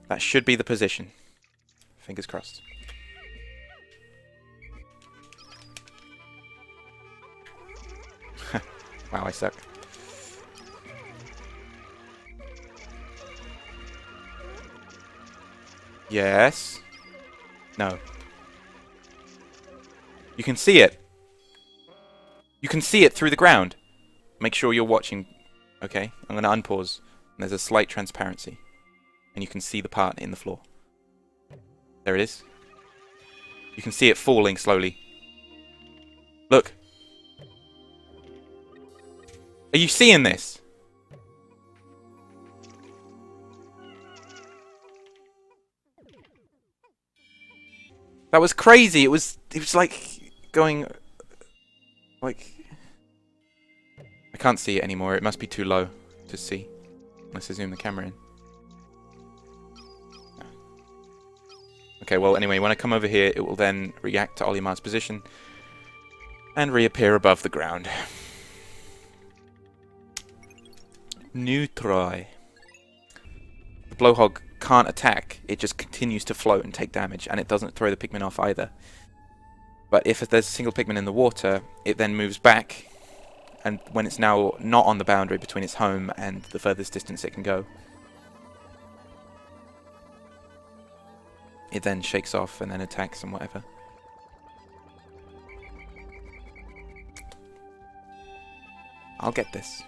That should be the position. Fingers crossed. Wow, I suck. Yes. No. You can see it. You can see it through the ground. Make sure you're watching. Okay, I'm going to unpause. And there's a slight transparency. And you can see the part in the floor. There it is. You can see it falling slowly. Look. Are you seeing this? That was crazy. It was like going like I can't see it anymore. It must be too low to see. Unless I zoom the camera in. No. Okay, well anyway, when I come over here, it will then react to Olimar's position and reappear above the ground. New try. The blowhog can't attack, it just continues to float and take damage, and it doesn't throw the Pikmin off either. But if there's a single Pikmin in the water, it then moves back, and when it's now not on the boundary between its home and the furthest distance it can go, it then shakes off and then attacks and whatever. I'll get this.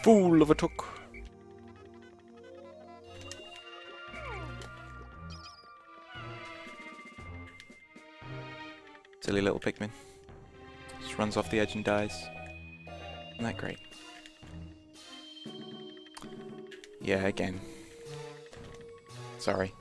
Fool of a took. Silly little Pikmin. Just runs off the edge and dies. Isn't that great? Yeah, again. Sorry.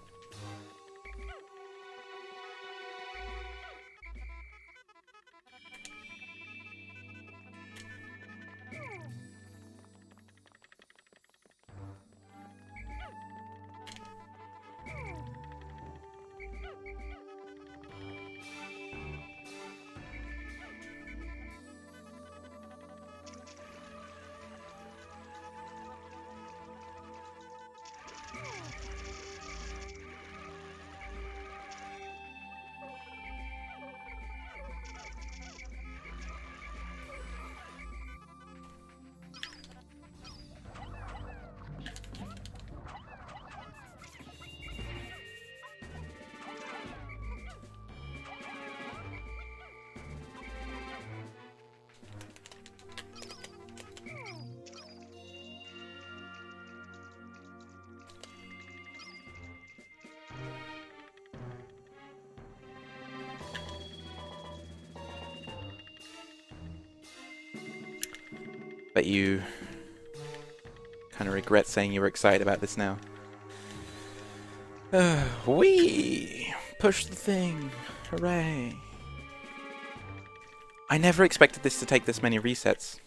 Bet you kind of regret saying you were excited about this now. Whee! Push the thing! Hooray! I never expected this to take this many resets.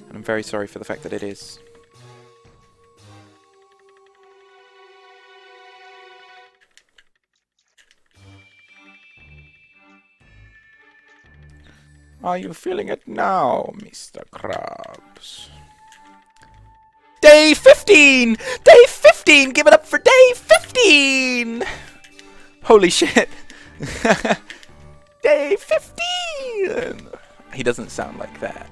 And I'm very sorry for the fact that it is. Are you feeling it now, Mr. Krabs? Day 15! Day 15! Give it up for day 15! Holy shit! Day 15! He doesn't sound like that.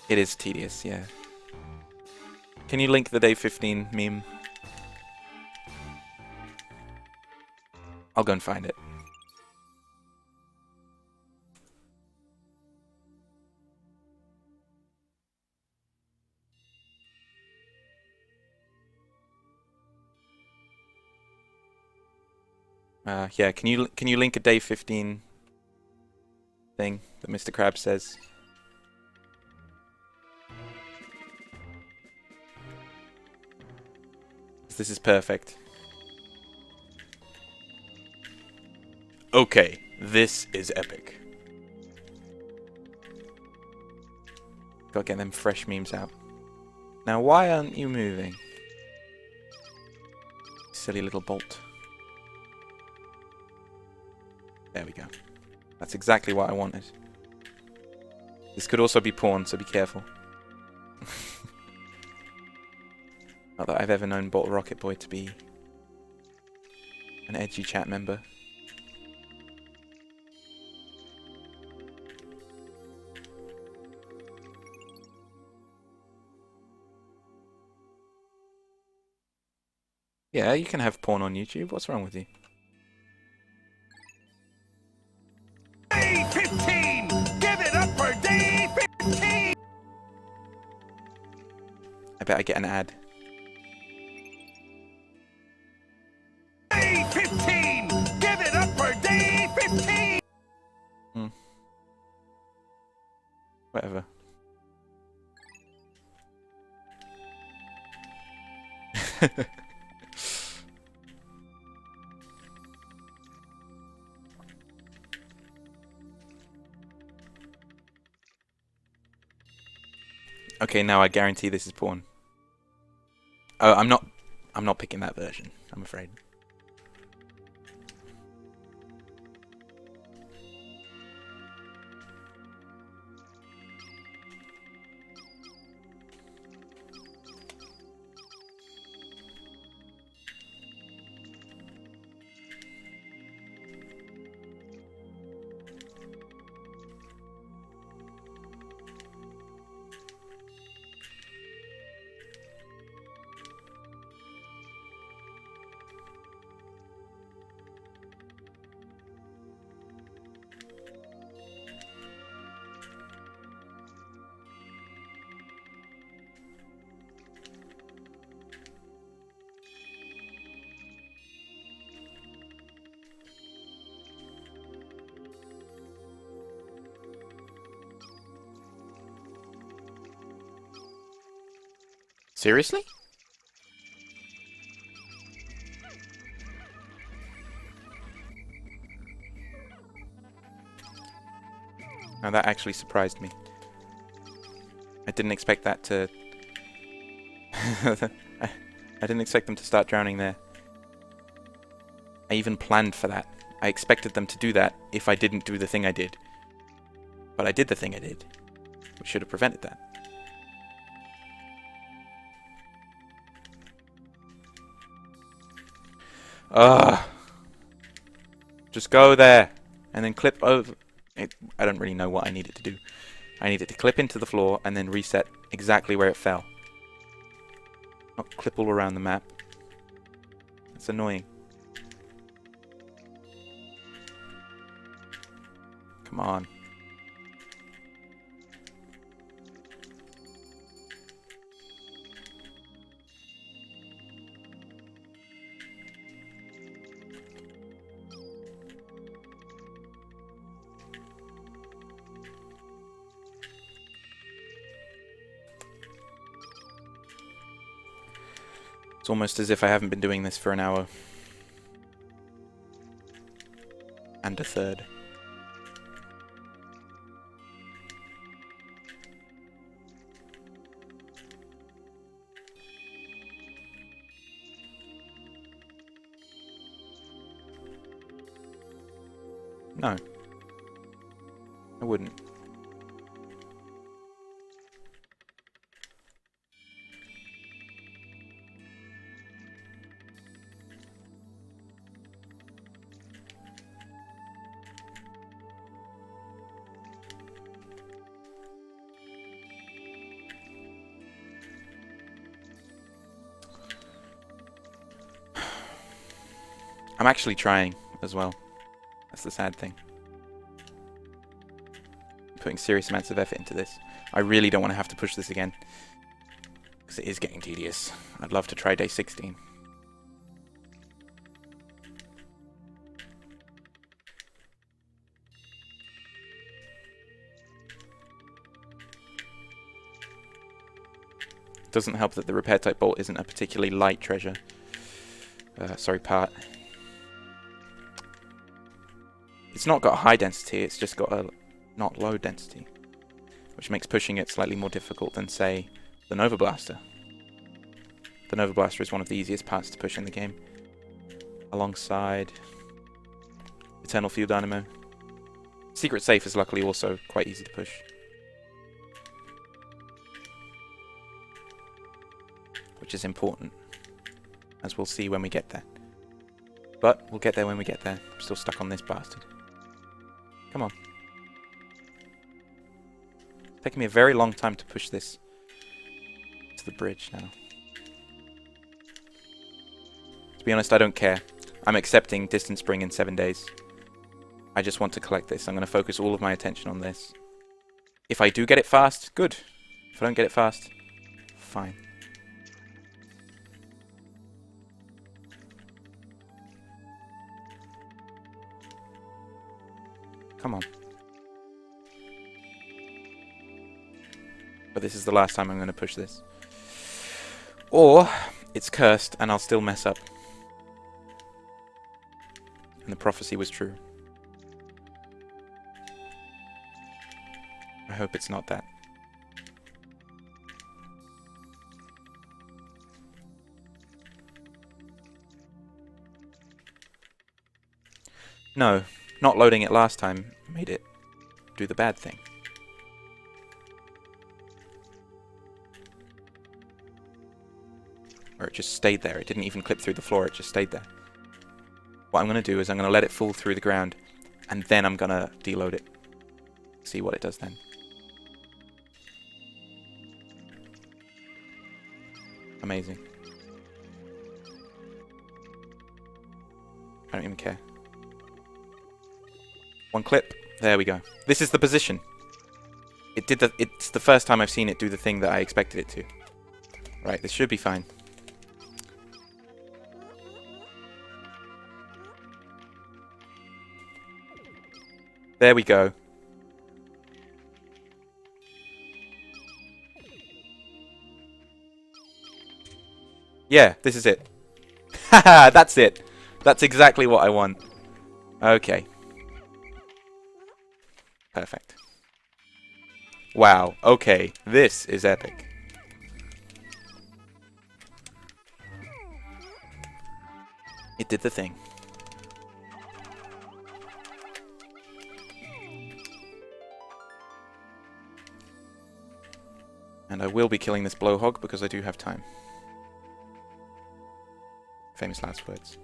It is tedious, yeah. Can you link the day 15 meme? I'll go and find it. Yeah, can you link a day 15 thing that Mr. Krabs says? This is perfect. Okay, this is epic. Gotta get them fresh memes out. Now, why aren't you moving? Silly little bolt. There we go. That's exactly what I wanted. This could also be porn, so be careful. Not that I've ever known Bottle Rocket Boy to be an edgy chat member. Yeah, you can have porn on YouTube. What's wrong with you? Day 15! Give it up for day 15! I bet I get an ad. Day 15! Give it up for day 15! Whatever. Okay, now I guarantee this is porn. Oh, I'm not picking that version, I'm afraid. Seriously? Now that actually surprised me. I didn't expect that to... I didn't expect them to start drowning there. I even planned for that. I expected them to do that if I didn't do the thing I did. But I did the thing I did. We should have prevented that. Ugh. Just go there and then clip over. I don't really know what I needed to do. I needed to clip into the floor and then reset exactly where it fell. Not clip all around the map. It's annoying. Come on. It's almost as if I haven't been doing this for an hour. And a third. No. I wouldn't. I'm actually trying as well. That's the sad thing. Putting serious amounts of effort into this. I really don't want to have to push this again, because it is getting tedious. I'd love to try day 16. Doesn't help that the repair type bolt isn't a particularly light treasure. Part. It's not got a high density, it's just got a not low density, which makes pushing it slightly more difficult than, say, the Nova Blaster. The Nova Blaster is one of the easiest parts to push in the game, alongside Eternal Fuel Dynamo. Secret Safe is luckily also quite easy to push, which is important, as we'll see when we get there. But we'll get there when we get there. I'm still stuck on this bastard. Come on. It's taking me a very long time to push this to the bridge now. To be honest, I don't care. I'm accepting Distant Spring in 7 days. I just want to collect this. I'm going to focus all of my attention on this. If I do get it fast, good. If I don't get it fast, fine. Come on. But this is the last time I'm going to push this. Or, it's cursed and I'll still mess up. And the prophecy was true. I hope it's not that. No. Not loading it last time made it do the bad thing. Or it just stayed there. It didn't even clip through the floor, it just stayed there. What I'm going to do is I'm going to let it fall through the ground, and then I'm going to deload it. See what it does then. Amazing. I don't even care. One clip. There we go. This is the position. It's the first time I've seen it do the thing that I expected it to. Right, this should be fine. There we go. Yeah, this is it. Haha, that's it. That's exactly what I want. Okay. Perfect. Wow, okay, this is epic. It did the thing. And I will be killing this blowhog because I do have time. Famous last words.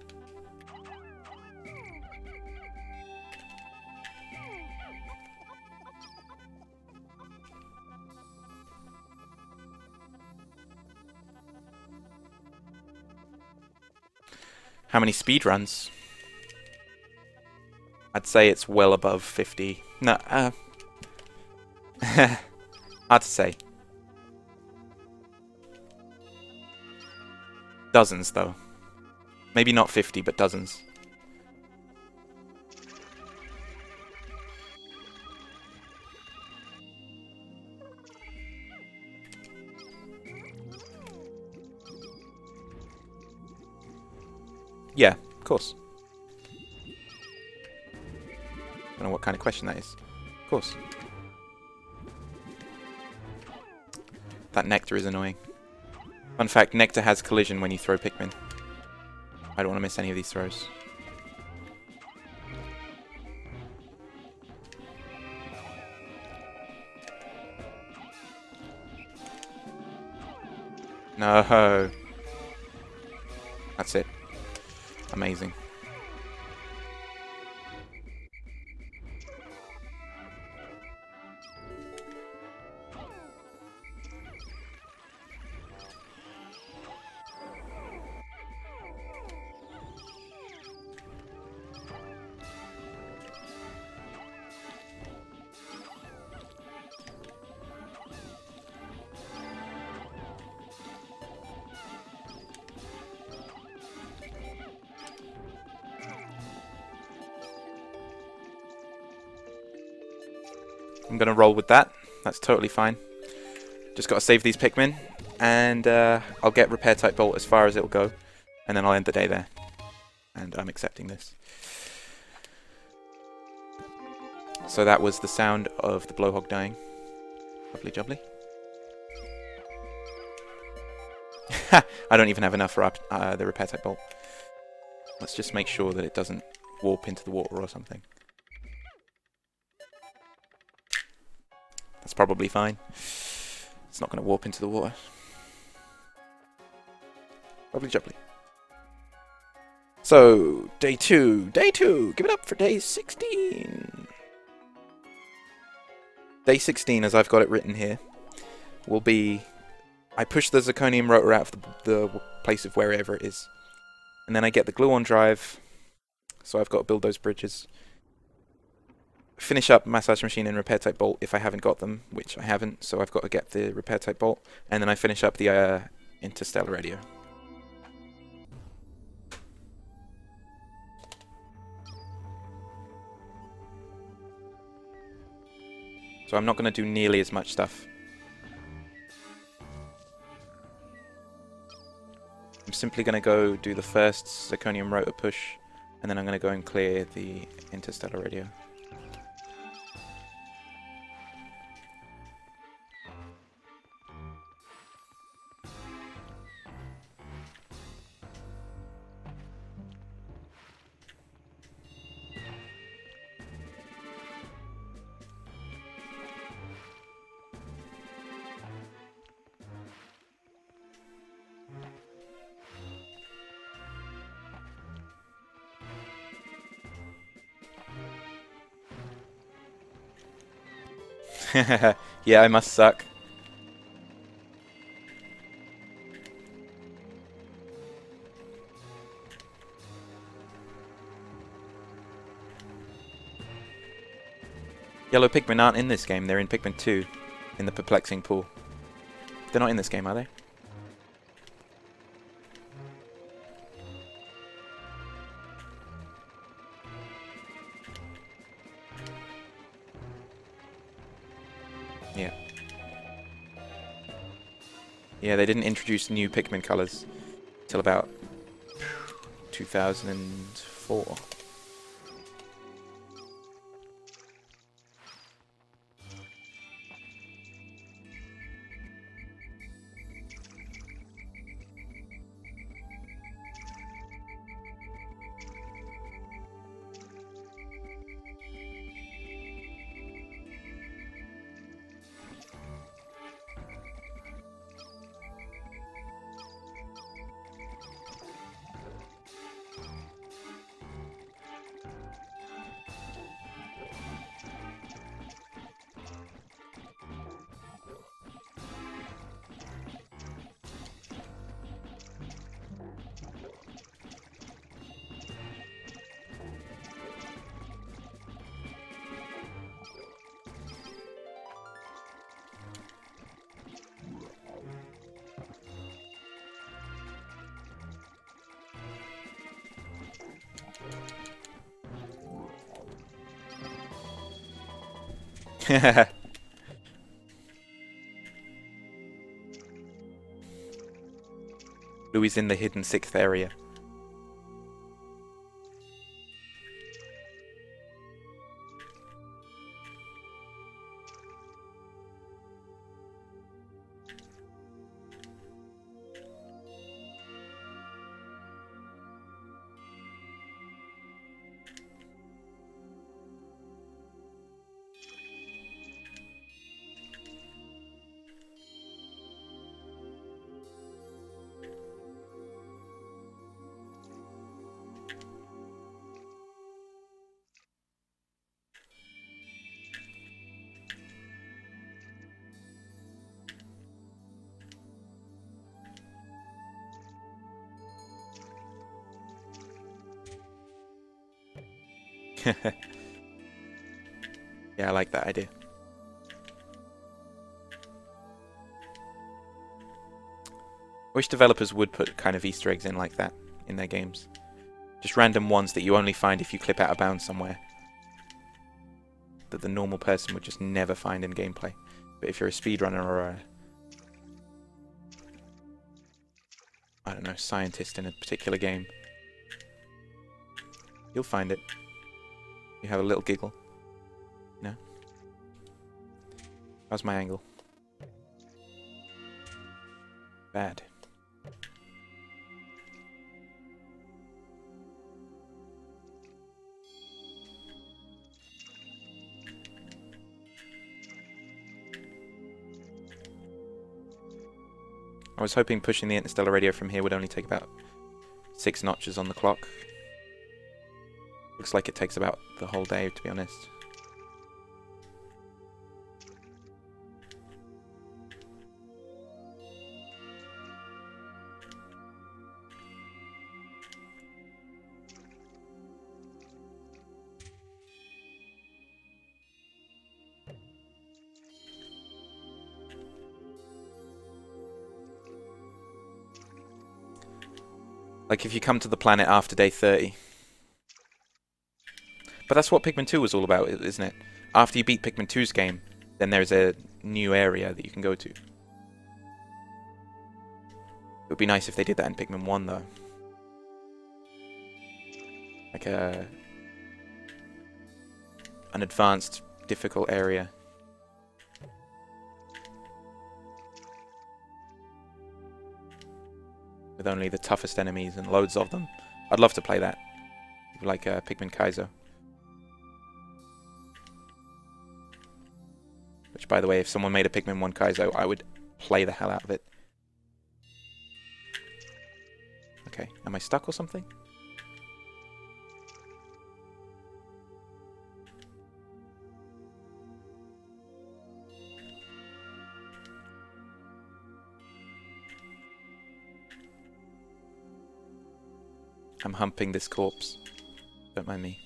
How many speedruns? I'd say it's well above 50. No, hard to say. Dozens, though. Maybe not 50, but dozens. Yeah, of course. I don't know what kind of question that is. Of course. That nectar is annoying. Fun fact, nectar has collision when you throw Pikmin. I don't want to miss any of these throws. No. That's it. Amazing. I'm going to roll with that. That's totally fine. Just got to save these Pikmin, and I'll get repair type bolt as far as it'll go, and then I'll end the day there. And I'm accepting this. So that was the sound of the blowhog dying. Lovely jubbly. I don't even have enough for the repair type bolt. Let's just make sure that it doesn't warp into the water or something. That's probably fine. It's not going to warp into the water. Lovely jubbly. So, day 2. Day 2! Give it up for day 16! Day 16, as I've got it written here, will be... I push the zirconium rotor out of the place of wherever it is. And then I get the glue-on drive, so I've got to build those bridges. Finish up massage machine and repair type bolt if I haven't got them, which I haven't, so I've got to get the repair type bolt. And then I finish up the interstellar radio. So I'm not going to do nearly as much stuff. I'm simply going to go do the first zirconium rotor push, and then I'm going to go and clear the interstellar radio. Yeah, I must suck. Yellow Pikmin aren't in this game, they're in Pikmin 2, in the perplexing pool. They're not in this game, are they? Yeah. Yeah, they didn't introduce new Pikmin colours till about 2004. Louis in the hidden 6th area. Yeah, I like that idea. Wish developers would put kind of Easter eggs in like that in their games. Just random ones that you only find if you clip out of bounds somewhere. that the normal person would just never find in gameplay. But if you're a speedrunner or a, I don't know, scientist in a particular game, you'll find it. You have a little giggle. You know? How's my angle? Bad. I was hoping pushing the interstellar radio from here would only take about 6 notches on the clock. Looks like it takes about the whole day, to be honest. Like if you come to the planet after day 30. But that's what Pikmin 2 was all about, isn't it? After you beat Pikmin 2's game, then there's a new area that you can go to. It would be nice if they did that in Pikmin 1, though. Like an advanced, difficult area. With only the toughest enemies and loads of them. I'd love to play that. Like Pikmin Kaizo. Which, by the way, if someone made a Pikmin 1 Kaizo, I would play the hell out of it. Okay, am I stuck or something? I'm humping this corpse. Don't mind me.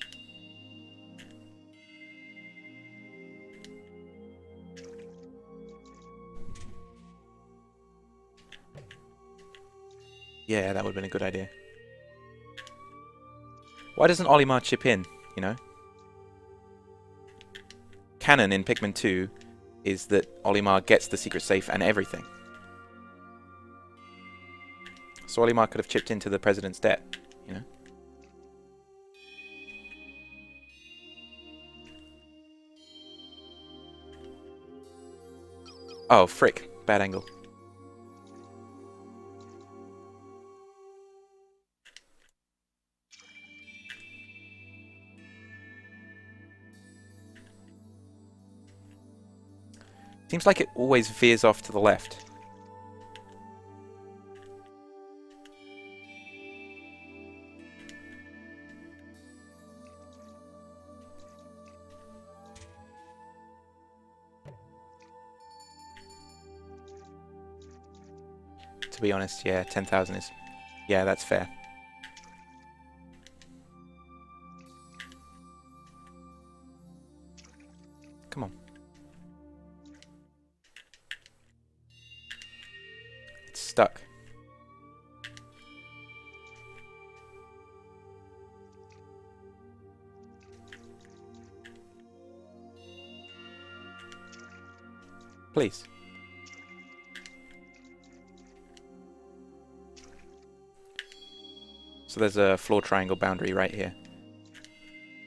Yeah, that would have been a good idea. Why doesn't Olimar chip in, you know? Canon in Pikmin 2 is that Olimar gets the secret safe and everything. So Olimar could have chipped into the president's debt, you know? Oh, frick. Bad angle. Seems like it always veers off to the left. To be honest, yeah, 10,000 is... Yeah, that's fair. Come on. It's stuck. Please. So there's a floor triangle boundary right here,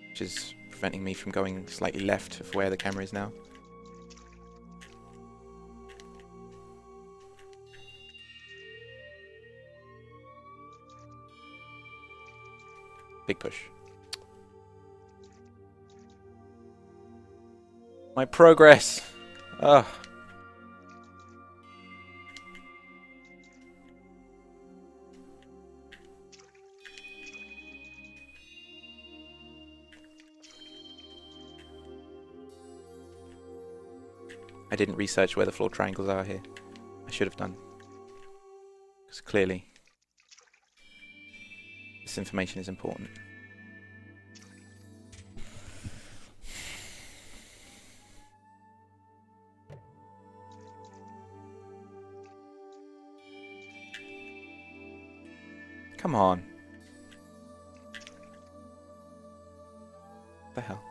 which is preventing me from going slightly left of where the camera is now. Big push. My progress! Ugh. I didn't research where the floor triangles are here. I should have done. Because clearly, this information is important. Come on. What the hell?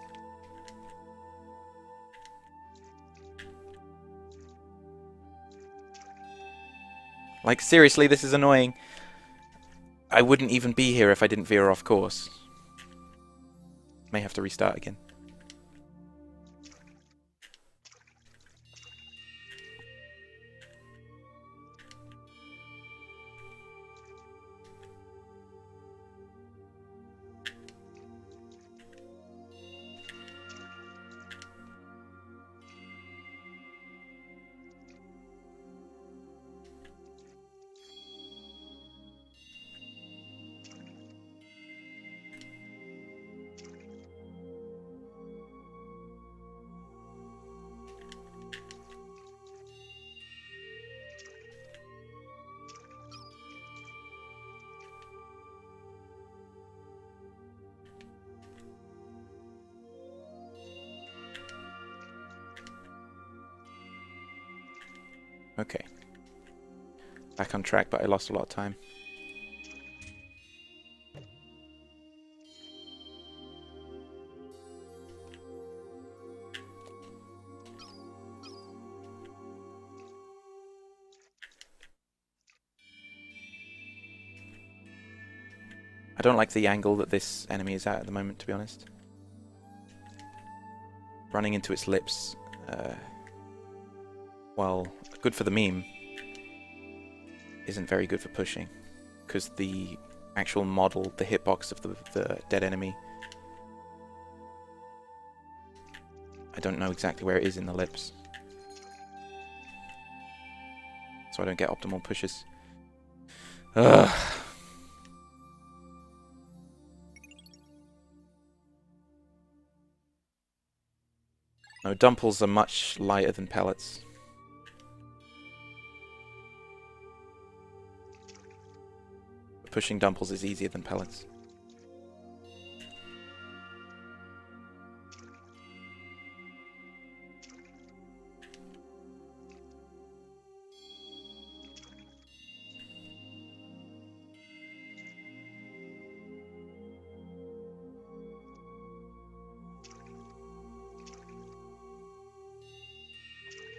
Like, seriously, this is annoying. I wouldn't even be here if I didn't veer off course. May have to restart again. Okay. Back on track, but I lost a lot of time. I don't like the angle that this enemy is at the moment, to be honest. Running into its lips, while good for the meme, isn't very good for pushing, because the actual model, the hitbox of the dead enemy, I don't know exactly where it is in the lips, so I don't get optimal pushes. Ugh. No, dumples are much lighter than pellets. Pushing dumples is easier than pellets.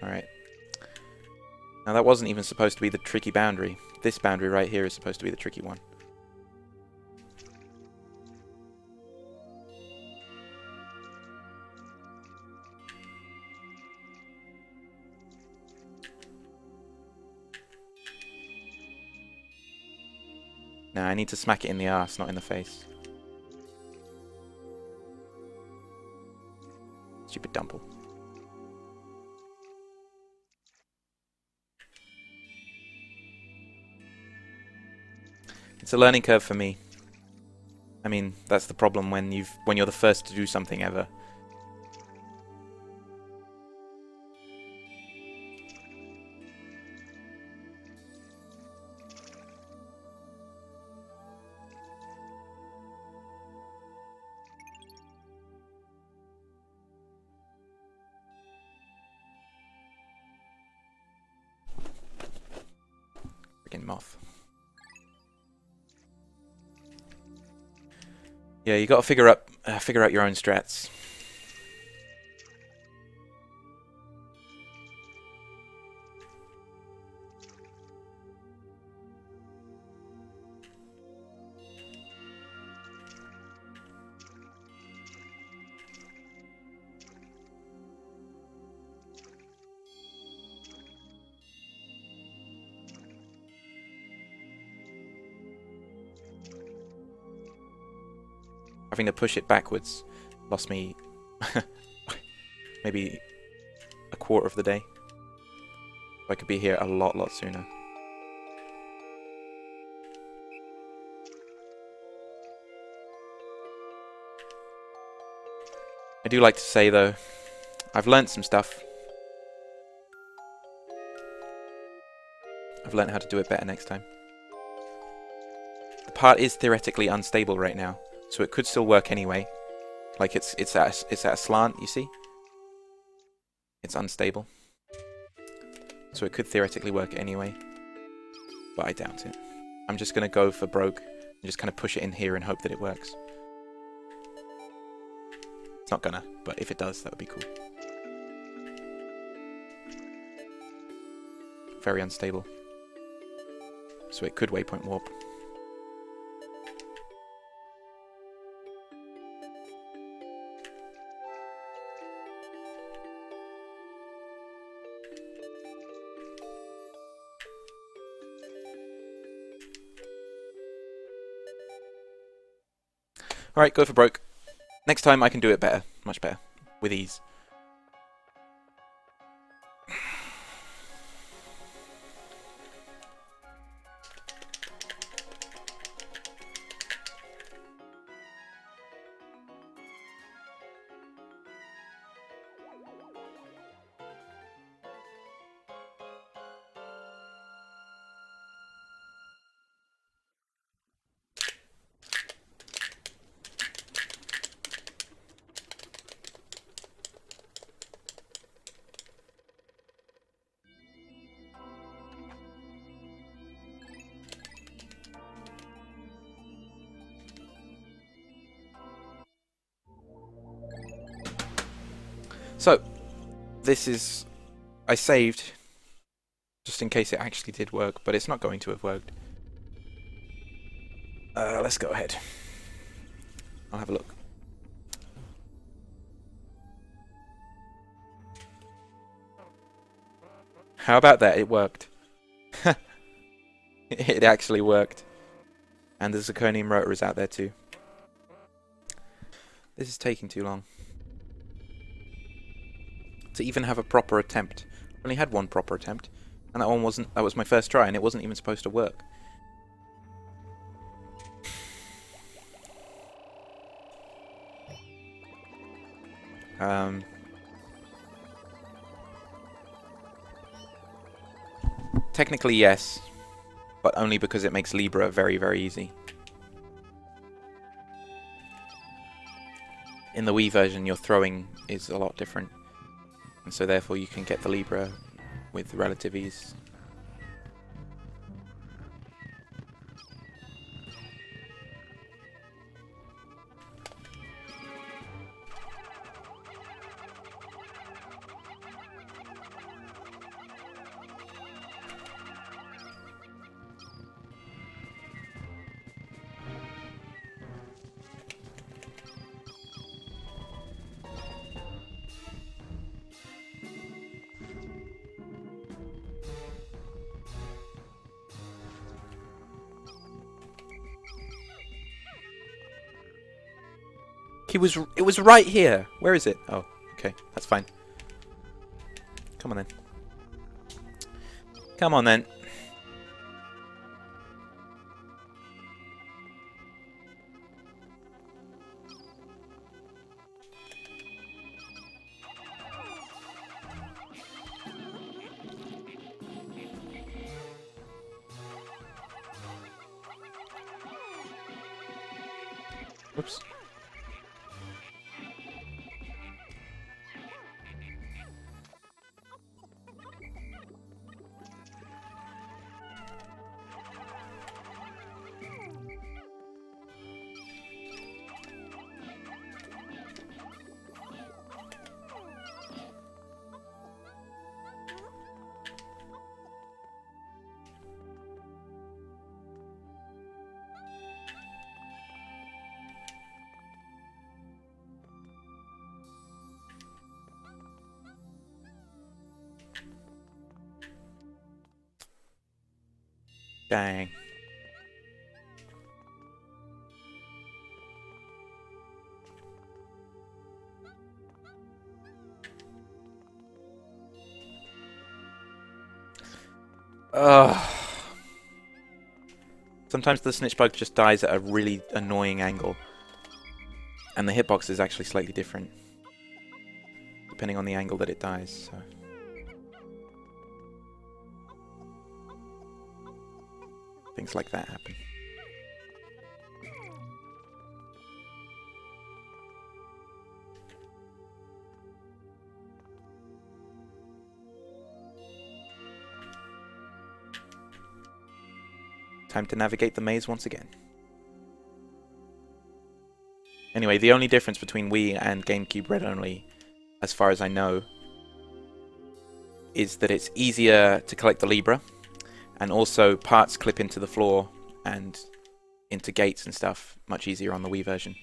Alright. Now that wasn't even supposed to be the tricky boundary. This boundary right here is supposed to be the tricky one. Now I need to smack it in the arse, not in the face. Stupid dumple. It's a learning curve for me. I mean, that's the problem when you're the first to do something ever. Freaking moth. Yeah, you got to figure out your own strats. Having to push it backwards lost me maybe a quarter of the day. I could be here a lot sooner. I do like to say though, I've learnt some stuff. I've learnt how to do it better next time. The part is theoretically unstable right now, so it could still work anyway. Like it's at a slant, you see? It's unstable. So it could theoretically work anyway. But I doubt it. I'm just gonna go for broke and just kind of push it in here and hope that it works. It's not gonna, but if it does, that would be cool. Very unstable. so it could waypoint warp. Alright, go for broke. Next time I can do it better. Much better. With ease. So, this is... I saved, just in case it actually did work, but it's not going to have worked. Let's go ahead. I'll have a look. How about that? It worked. It actually worked. And the zirconium rotor is out there too. This is taking too long. To even have a proper attempt. I only had one proper attempt. And that one wasn't... That was my first try and it wasn't even supposed to work. Technically, yes. But only because it makes Libra very, very easy. In the Wii version, your throwing is a lot different. And so therefore you can get the Libra with relative ease. It was right here. Where is it? Oh, okay, that's fine. Come on then. Come on then. Oops. Dang. Sometimes the snitch bug just dies at a really annoying angle. And the hitbox is actually slightly different. Depending on the angle that it dies, so... Things like that happen. Time to navigate the maze once again. Anyway, the only difference between Wii and GameCube Red only, as far as I know, is that it's easier to collect the Libra, And also parts clip into the floor and into gates and stuff, much easier on the Wii version.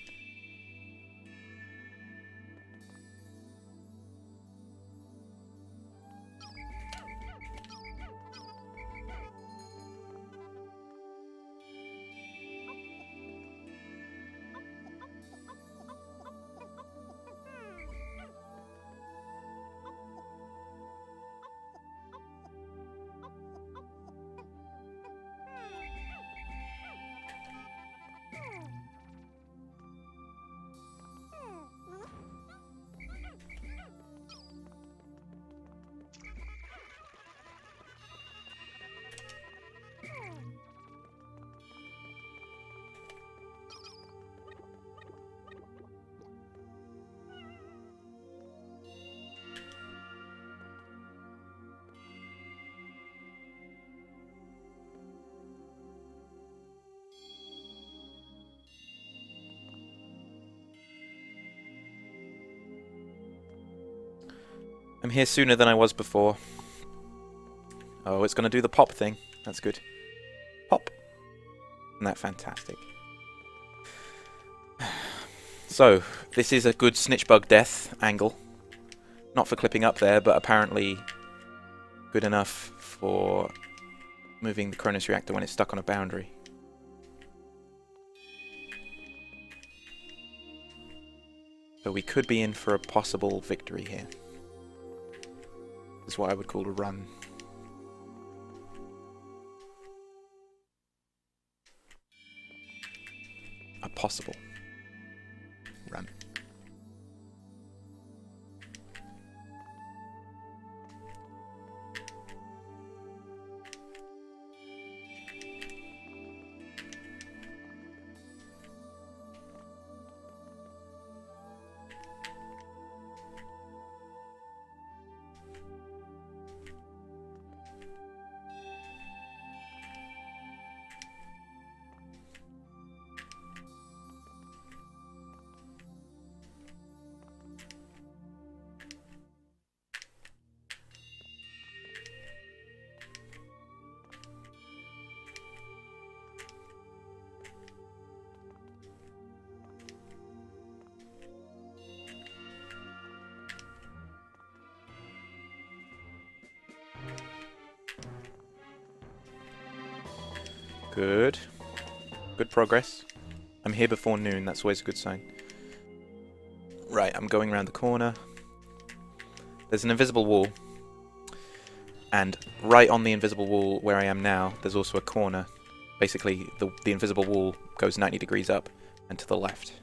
I'm here sooner than I was before. Oh, it's going to do the pop thing. That's good. Pop. Isn't that fantastic? So, this is a good snitch bug death angle. Not for clipping up there, but apparently good enough for moving the Cronus reactor when it's stuck on a boundary. So we could be in for a possible victory here. This is what I would call a run. A possible run. Good. Good progress. I'm here before noon, that's always a good sign. Right, I'm going around the corner. There's an invisible wall. And right on the invisible wall where I am now, there's also a corner. Basically, the invisible wall goes 90 degrees up and to the left.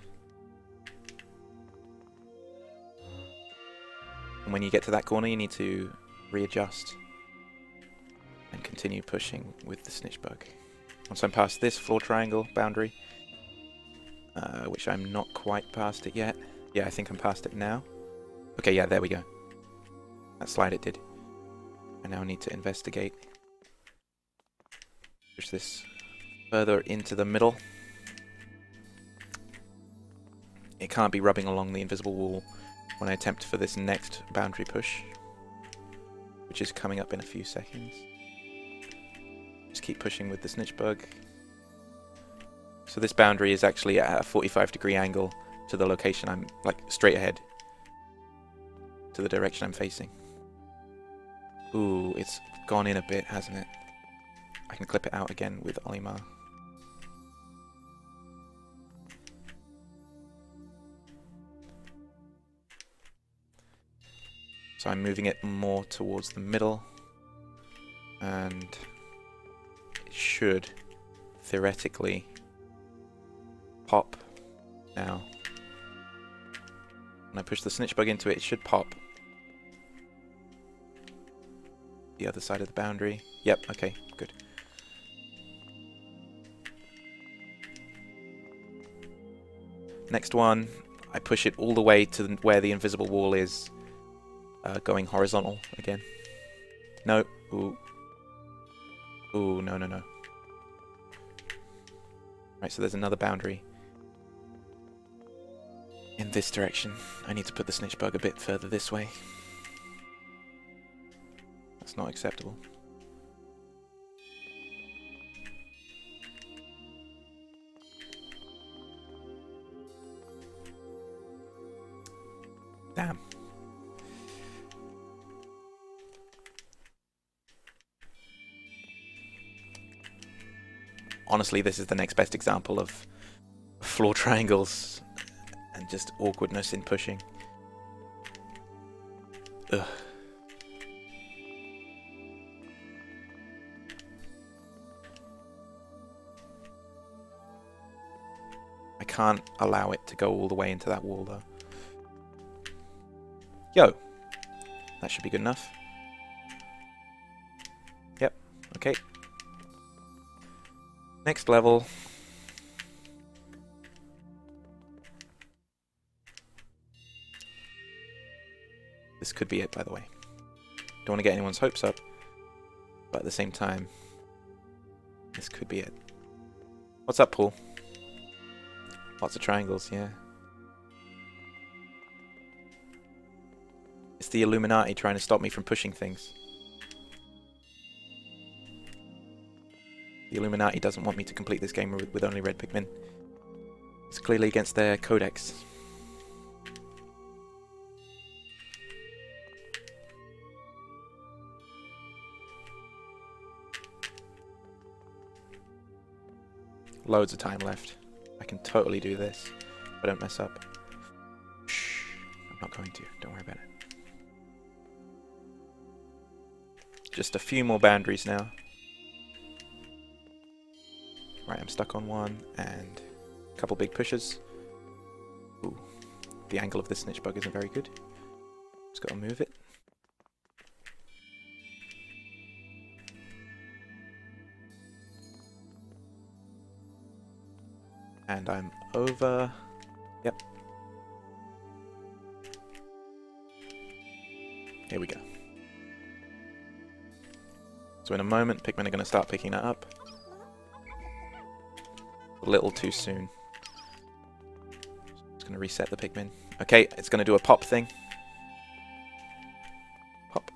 And when you get to that corner, you need to readjust and continue pushing with the snitch bug. Once I'm past this floor triangle boundary, which I'm not quite past it yet. Yeah, I think I'm past it now. Okay, yeah, there we go. That slide it did. I now need to investigate. Push this further into the middle. It can't be rubbing along the invisible wall when I attempt for this next boundary push, which is coming up in a few seconds. Just keep pushing with the snitch bug. So this boundary is actually at a 45-degree angle to the location I'm, like, straight ahead to the direction I'm facing. Ooh, it's gone in a bit, hasn't it? I can clip it out again with Olimar. So I'm moving it more towards the middle, and it should theoretically pop now. When I push the snitch bug into it, it should pop. The other side of the boundary. Yep, okay, good. Next one, I push it all the way to where the invisible wall is, going horizontal again. No, ooh. Ooh, no, no, no. Right, so there's another boundary in this direction. I need to put the snitch bug a bit further this way. That's not acceptable. Damn. Honestly, this is the next best example of floor triangles and just awkwardness in pushing. Ugh. I can't allow it to go all the way into that wall though. Yo! That should be good enough. Yep, okay. Next level. This could be it, by the way. Don't want to get anyone's hopes up, but at the same time, this could be it. What's up, Paul? Lots of triangles, yeah. It's the Illuminati trying to stop me from pushing things. The Illuminati doesn't want me to complete this game with only red Pikmin. It's clearly against their codex. Loads of time left. I can totally do this if I don't mess up. Shh. I'm not going to. Don't worry about it. Just a few more boundaries now. Right, I'm stuck on one, and a couple big pushes. Ooh, the angle of this snitch bug isn't very good. Just gotta move it. And I'm over. Yep. Here we go. So in a moment, Pikmin are going to start picking that up. A little too soon. Just going to reset the Pikmin. Okay, it's going to do a pop thing. Pop.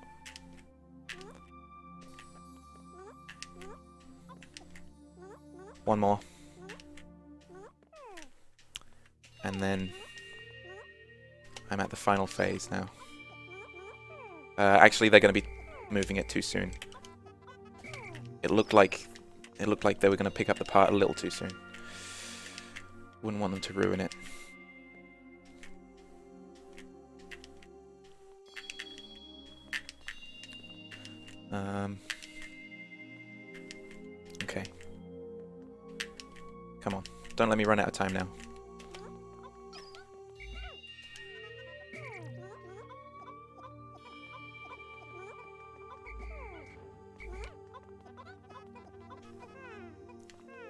One more. And then I'm at the final phase now. Actually, they're going to be moving it too soon. It looked like they were going to pick up the part a little too soon. Wouldn't want them to ruin it. Okay. Come on. Don't let me run out of time now.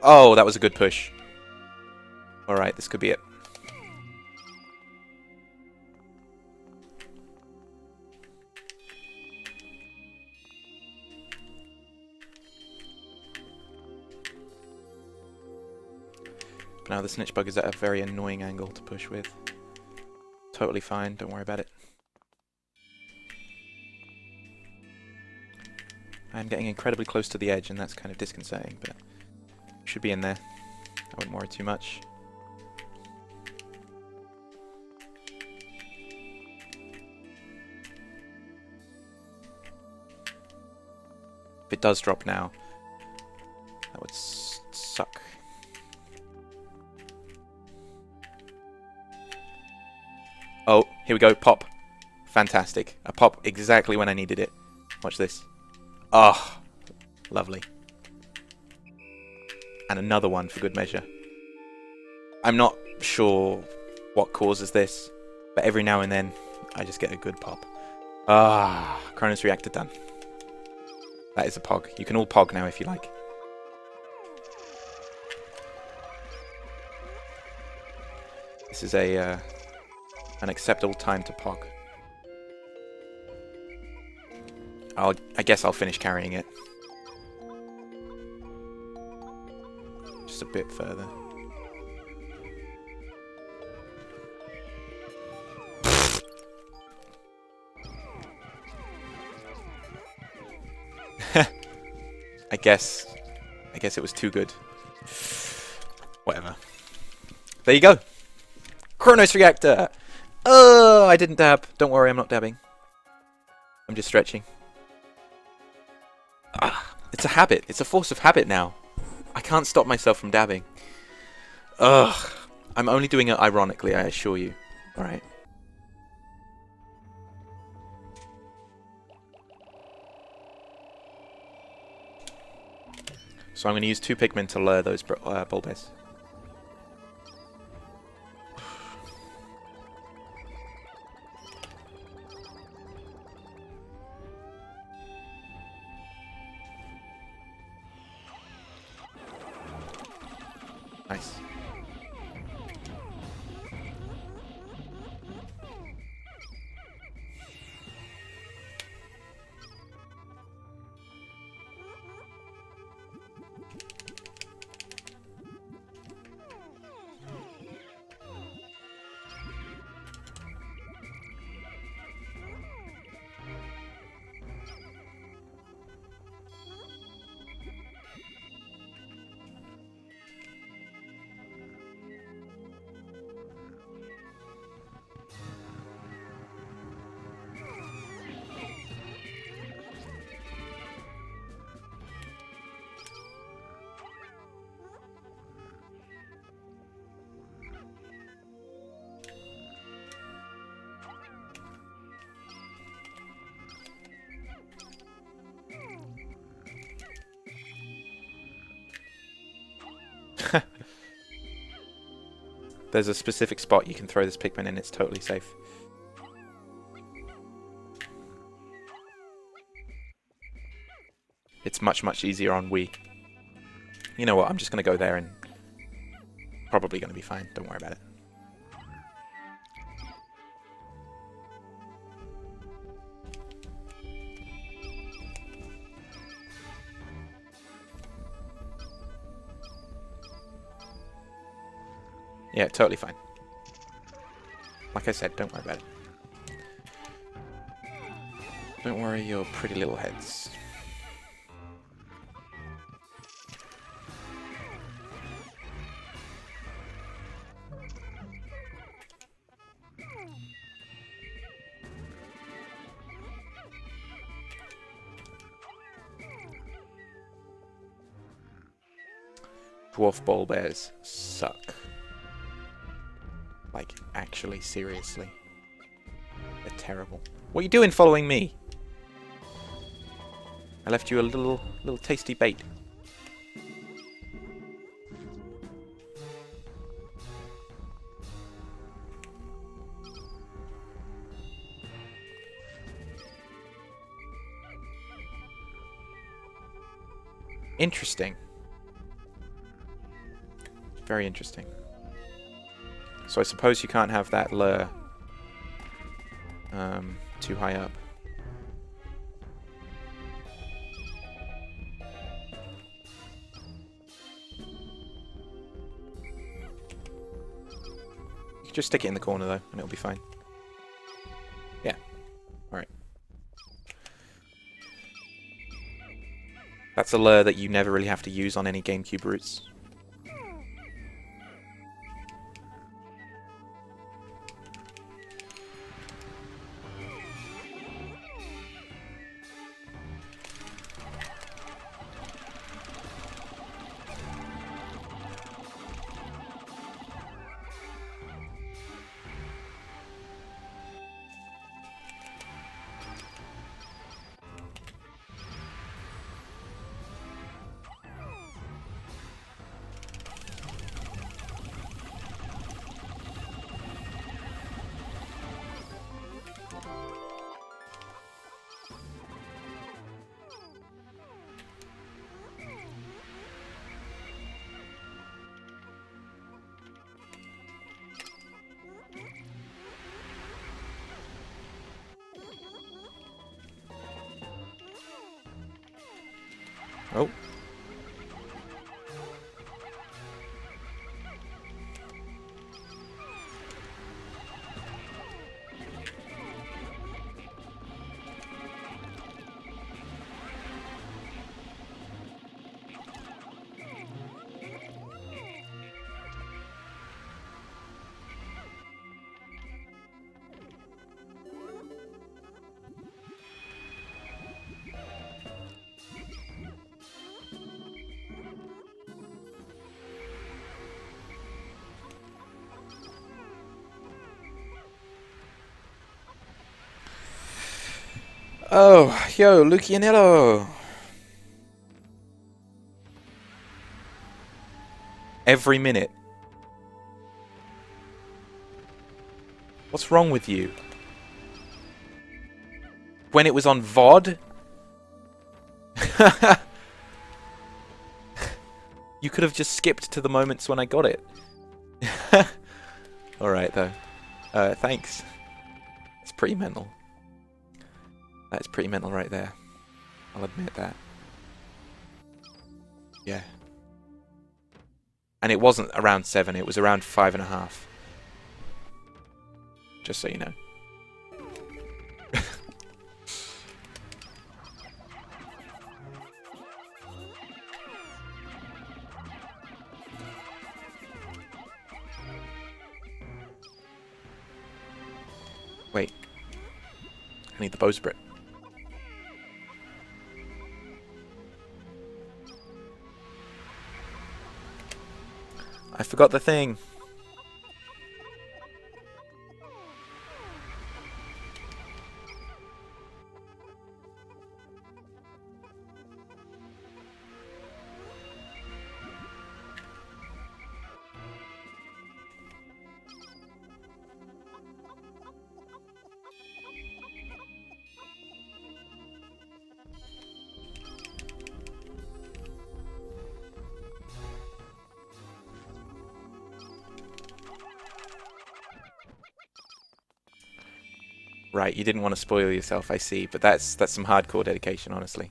Oh, that was a good push. Alright, this could be it. But now the snitch bug is at a very annoying angle to push with. Totally fine, don't worry about it. I'm getting incredibly close to the edge, and that's kind of disconcerting, but should be in there. I wouldn't worry too much. If it does drop now, that would suck. Oh, here we go. Pop. Fantastic. A pop exactly when I needed it. Watch this. Oh, lovely. And another one for good measure. I'm not sure what causes this, but every now and then I just get a good pop. Ah, Cronus reactor done. That is a pog. You can all pog now if you like. This is an acceptable time to pog. I guess I'll finish carrying it. Just a bit further. I guess it was too good. Whatever. There you go. Chronos reactor. Oh, I didn't dab. Don't worry, I'm not dabbing. I'm just stretching. Ah, it's a habit. It's a force of habit now. I can't stop myself from dabbing. Ugh. I'm only doing it ironically, I assure you. Alright. So I'm going to use 2 Pikmin to lure those bulbears. Nice. There's a specific spot you can throw this Pikmin in, it's totally safe. It's much, much easier on Wii. You know what, I'm just going to go there and probably going to be fine. Don't worry about it. Yeah, totally fine. Like I said, don't worry about it. Don't worry your pretty little heads. Dwarf bulbears suck. Like, actually, seriously. They're terrible. What are you doing following me? I left you a little tasty bait. Interesting. Very interesting. So I suppose you can't have that lure too high up. You can just stick it in the corner though, and it'll be fine. Yeah. Alright. That's a lure that you never really have to use on any GameCube routes. Oh. Oh, yo, Lucianello. Every minute. What's wrong with you? When it was on VOD? You could have just skipped to the moments when I got it. Alright, though. Thanks. It's pretty mental. That's pretty mental right there. I'll admit that. Yeah. And it wasn't around 7, it was around 5.5. Just so you know. Wait. I need the bowsprit. I forgot the thing. Right, you didn't want to spoil yourself, I see, but that's some hardcore dedication, honestly.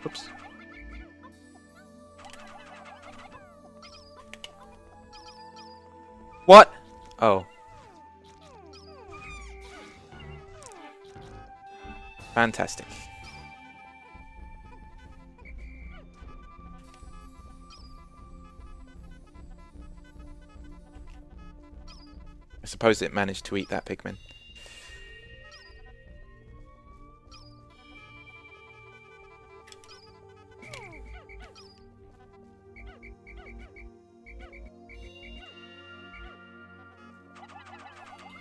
Oops. What? Oh. Fantastic. I suppose it managed to eat that Pikmin.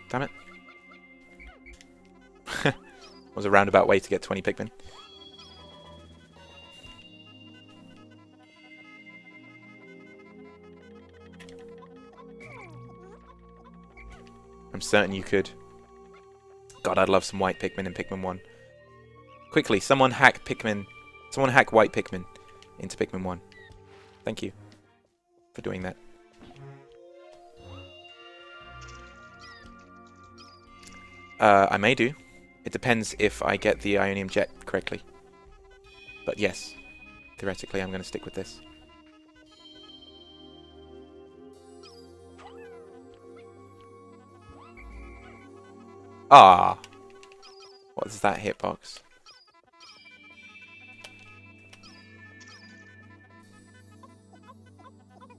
Damn it. Was a roundabout way to get 20 Pikmin. I'm certain you could. God, I'd love some white Pikmin in Pikmin 1. Quickly, someone hack Pikmin. Someone hack white Pikmin into Pikmin 1. Thank you for doing that. I may do. It depends if I get the Ionium Jet correctly. But yes, theoretically I'm going to stick with this. Ah! What is that hitbox?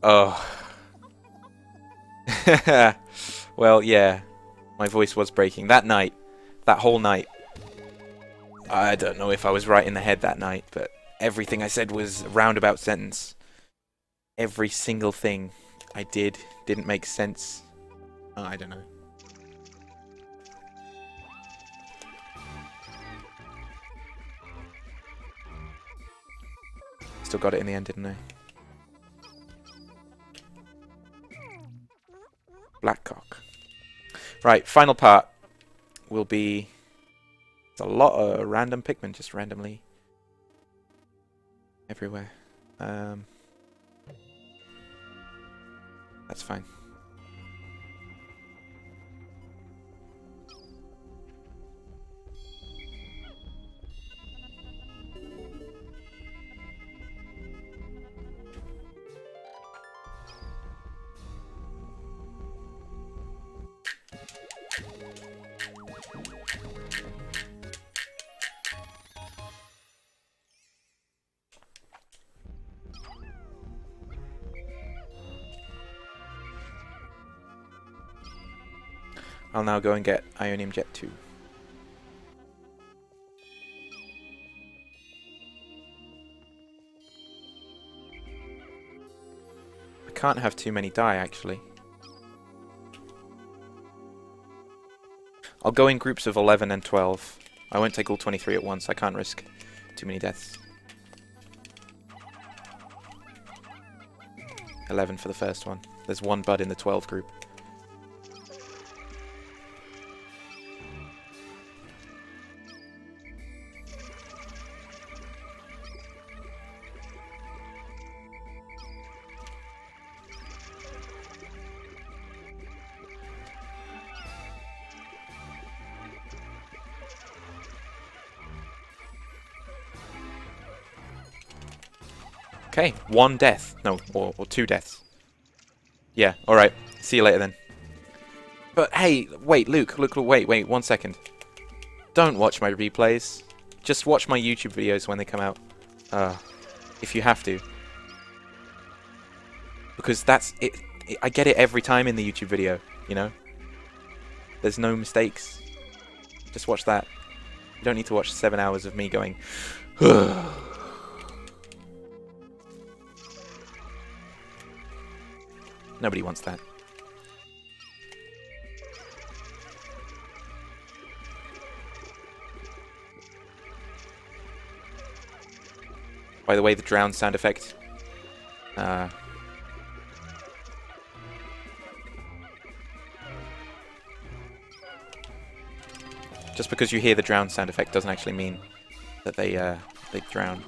Oh. Well, yeah. My voice was breaking. That night. That whole night. I don't know if I was right in the head that night, but everything I said was a roundabout sentence. Every single thing I did didn't make sense. Oh, I don't know. Still got it in the end, didn't I? Blackcock. Right, final part will be... It's a lot of random Pikmin, just randomly everywhere. That's fine. I'll now go and get Ionium Jet 2. can't have too many die, actually. I'll go in groups of 11 and 12. I won't take all 23 at once. I can't risk too many deaths. 11 for the first one. There's one bud in the 12 group. Okay, one death. No, or two deaths. Yeah, alright. See you later then. But hey, wait, Luke, wait, 1 second. Don't watch my replays. Just watch my YouTube videos when they come out. If you have to. Because that's it. I get it every time in the YouTube video, you know? There's no mistakes. Just watch that. You don't need to watch 7 hours of me going... Nobody wants that. By the way, the drown sound effect. Just because you hear the drown sound effect doesn't actually mean that they drown.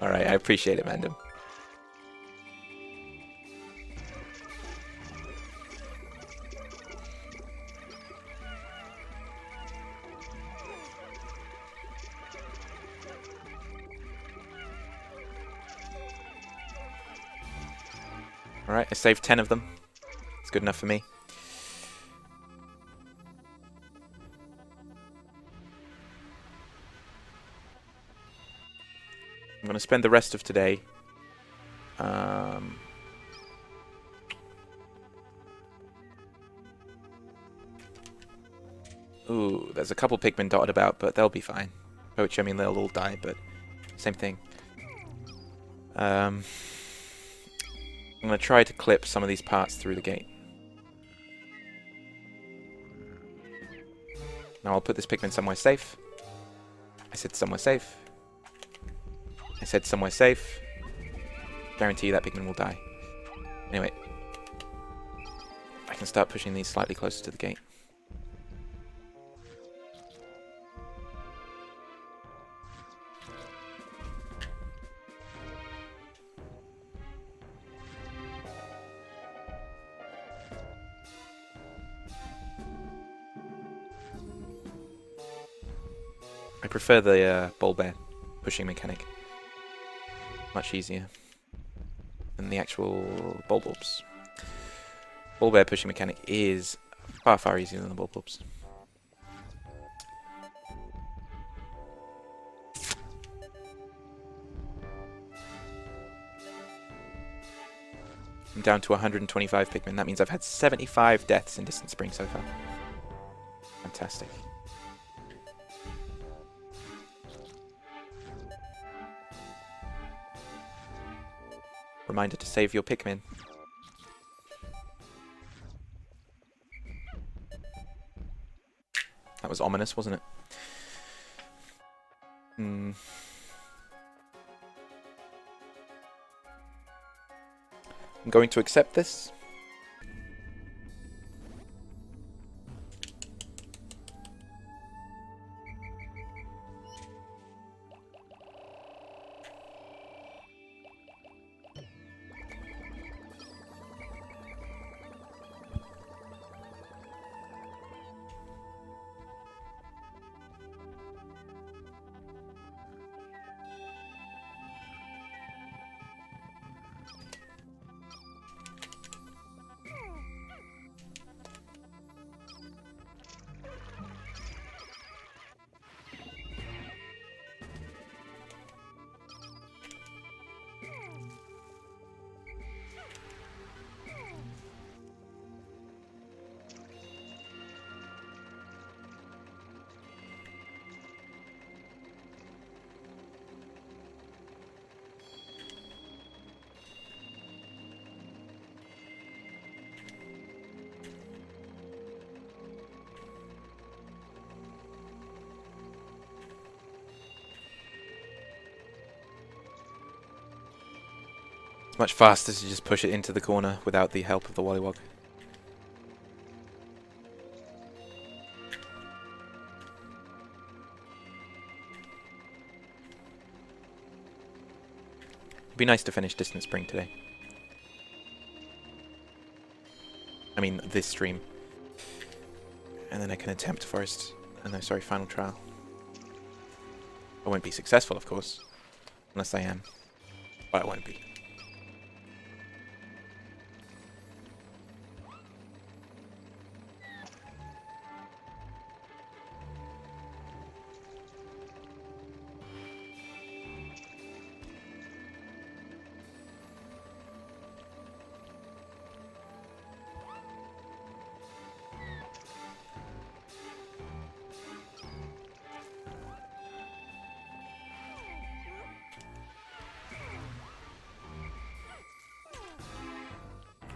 Alright, I appreciate it, Mandem. Alright, I saved 10 of them. It's good enough for me. I'm going to spend the rest of today ooh, there's a couple Pikmin dotted about, but they'll be fine. By which I mean they'll all die, but same thing. I'm going to try to clip some of these parts through the gate. Now I'll put this Pikmin somewhere safe. I said somewhere safe. I said somewhere safe. Guarantee you that Pikmin will die. Anyway. I can start pushing these slightly closer to the gate. I prefer the bulbear pushing mechanic. Much easier than the actual bulbs. Bulbear pushing mechanic is far easier than the bulbs. I'm down to 125 Pikmin. That means I've had 75 deaths in Distant Spring so far. Fantastic. Reminder to save your Pikmin. That was ominous, wasn't it? I'm going to accept this. It's much faster to just push it into the corner without the help of the Wollywog. It'd be nice to finish Distant Spring today. I mean, this stream. And then I can attempt Forest... no, sorry, Final Trial. I won't be successful, of course. Unless I am. But I won't be.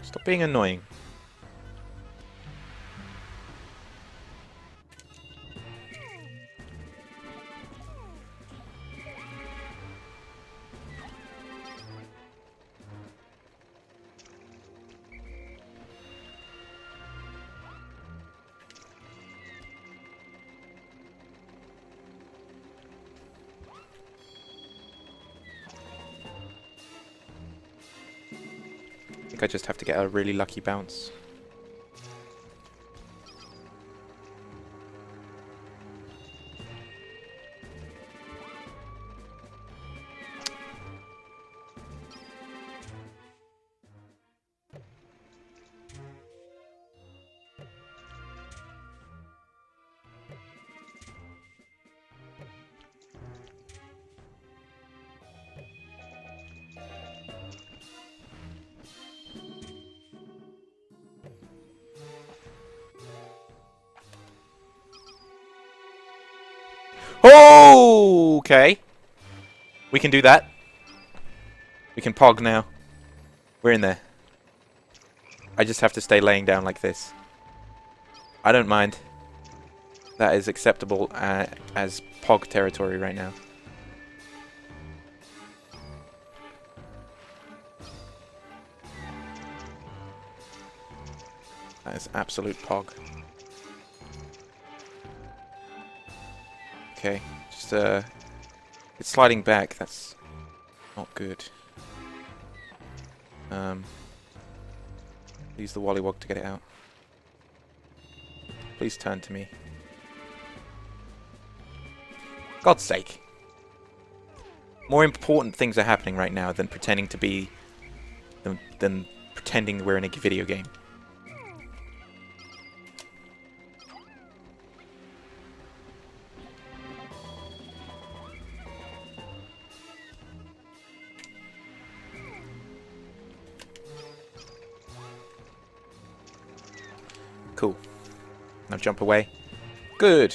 Stop being annoying. I think I just have to get a really lucky bounce. Oh, okay. We can do that. We can pog now. We're in there. I just have to stay laying down like this. I don't mind. That is acceptable as pog territory right now. That is absolute pog. Okay, just it's sliding back. That's not good. Use the Wollywog to get it out. Please turn to me. God's sake! More important things are happening right now than pretending to be than pretending we're in a video game. Cool. Now jump away. Good.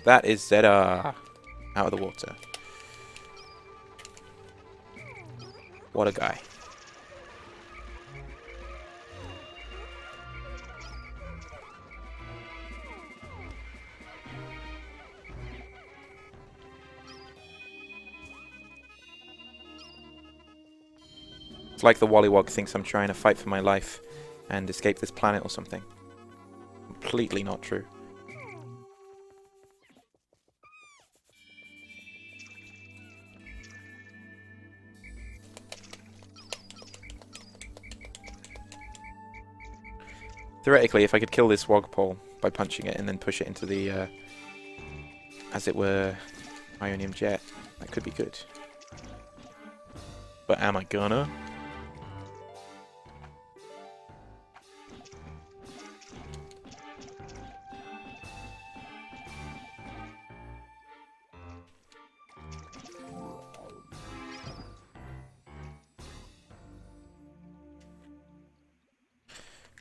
That is Zeta. Out of the water. What a guy. It's like the Wollywog thinks I'm trying to fight for my life and escape this planet or something. Completely not true. Theoretically, if I could kill this Wogpole by punching it and then push it into the, as it were, Ionium Jet, that could be good. But am I gonna?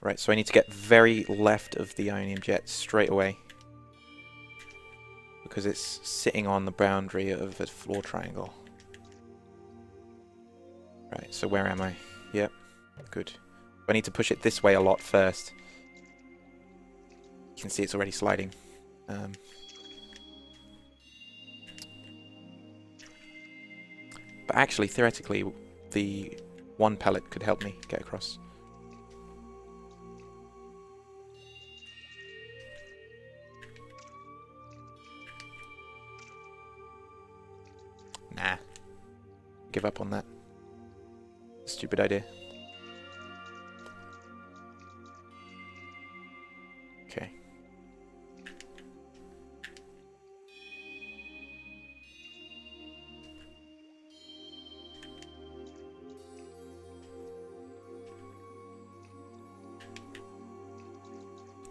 Right, so I need to get very left of the Ionium Jet straight away. Because it's sitting on the boundary of a floor triangle. Right, so where am I? Yep, good. I need to push it this way a lot first. You can see it's already sliding. But actually, theoretically, the one pellet could help me get across. Nah. Give up on that. Stupid idea. Okay.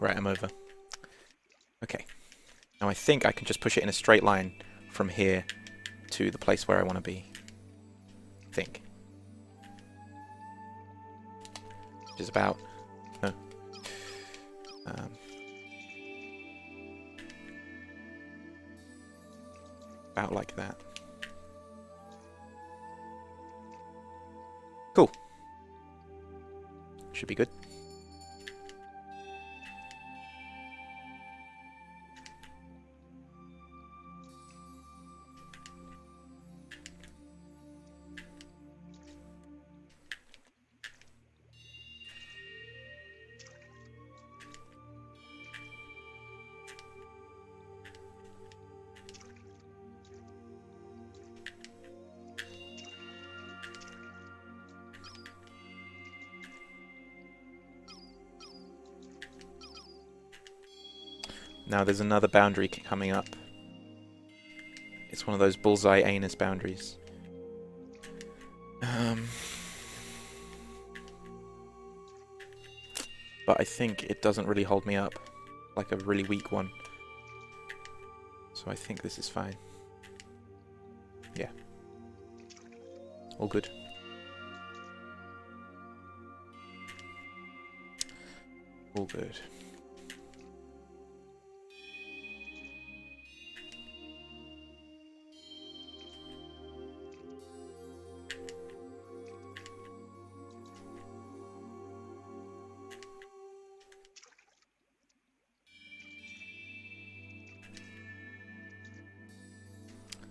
Right, I'm over. Okay. Now I think I can just push it in a straight line from here to the place where I want to be. Think. Which is about... No. About like that. Cool. Should be good. Now there's another boundary coming up. It's one of those bullseye anus boundaries. But I think it doesn't really hold me up, like a really weak one. So I think this is fine. Yeah. All good. All good.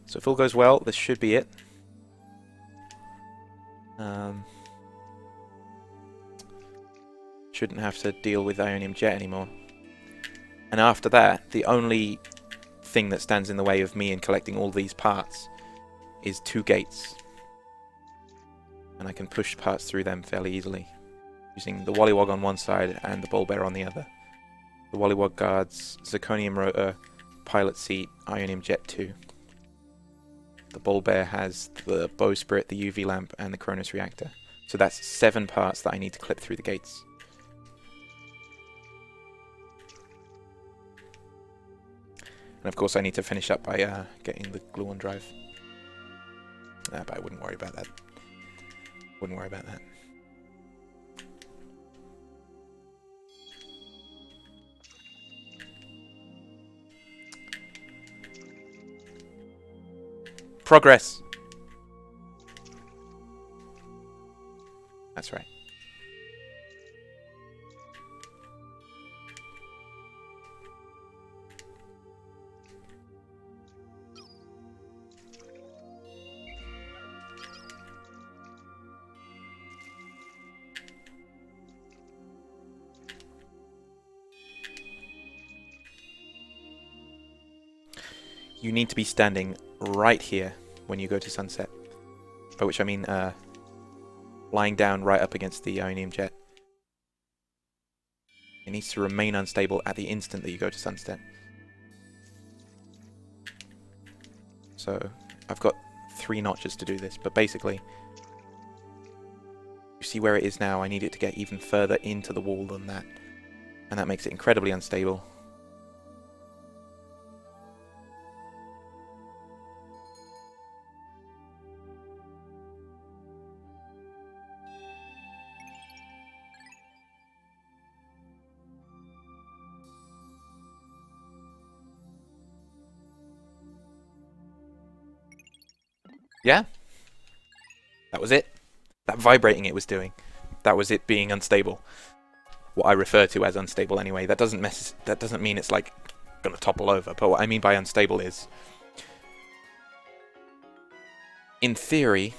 So if all goes well, this should be it. Shouldn't have to deal with Ionium Jet anymore. And after that, the only thing that stands in the way of me in collecting all these parts is 2 gates. And I can push parts through them fairly easily, using the Wollywog on one side and the bulbear on the other. The Wollywog guards Zirconium Rotor, Pilot Seat, Ionium Jet 2. The bulbear has the bowsprit, the UV lamp, and the Cronus reactor. So that's 7 parts that I need to clip through the gates. And of course I need to finish up by getting the gluon drive. But I wouldn't worry about that. Wouldn't worry about that. Progress! That's right. You need to be standing right here when you go to sunset. By which I mean lying down right up against the Ionium Jet. It needs to remain unstable at the instant that you go to sunset. So I've got 3 notches to do this, but basically you see where it is now. I need it to get even further into the wall than that, and that makes it incredibly unstable. Yeah, that was it. That vibrating it was doing, that was it being unstable. What I refer to as unstable anyway. That doesn't mean it's like gonna topple over. But what I mean by unstable is, in theory,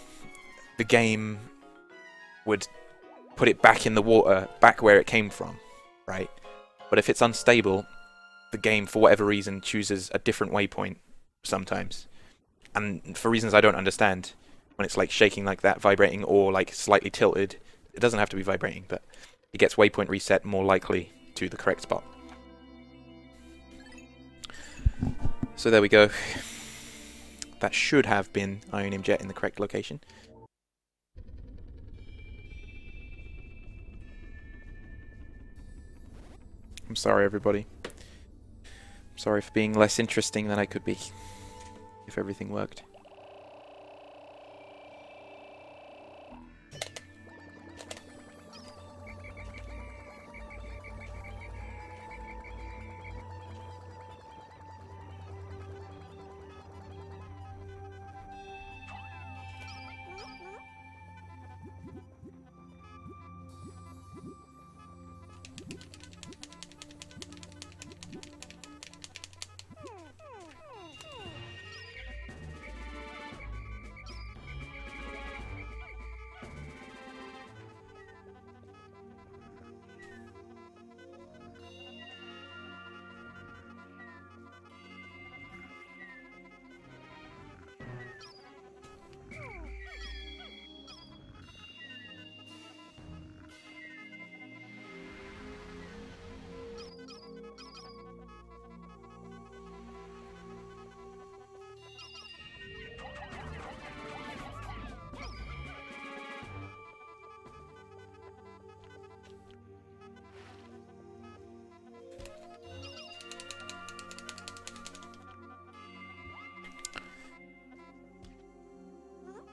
the game would put it back in the water, back where it came from, right? But if it's unstable, the game, for whatever reason, chooses a different waypoint sometimes. And for reasons I don't understand, when it's like shaking like that, vibrating, or like slightly tilted, it doesn't have to be vibrating, but it gets waypoint reset more likely to the correct spot. So there we go. That should have been Ionium Jet in the correct location. I'm sorry, everybody. I'm sorry for being less interesting than I could be, if everything worked.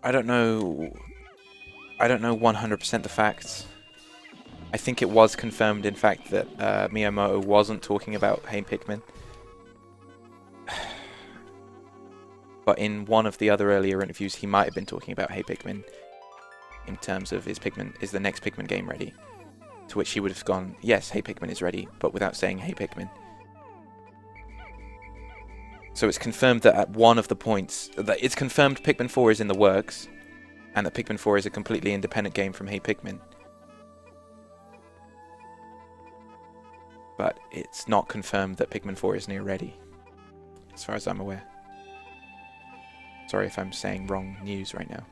I don't know 100% the facts. I think it was confirmed, in fact, that Miyamoto wasn't talking about Hey Pikmin. But in one of the other earlier interviews, he might have been talking about Hey Pikmin in terms of is the next Pikmin game ready? To which he would have gone, yes, Hey Pikmin is ready, but without saying Hey Pikmin. So it's confirmed that at one of the points, that it's confirmed Pikmin 4 is in the works, and that Pikmin 4 is a completely independent game from Hey Pikmin. But it's not confirmed that Pikmin 4 is near ready, as far as I'm aware. Sorry if I'm saying wrong news right now.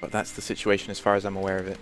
But that's the situation as far as I'm aware of it.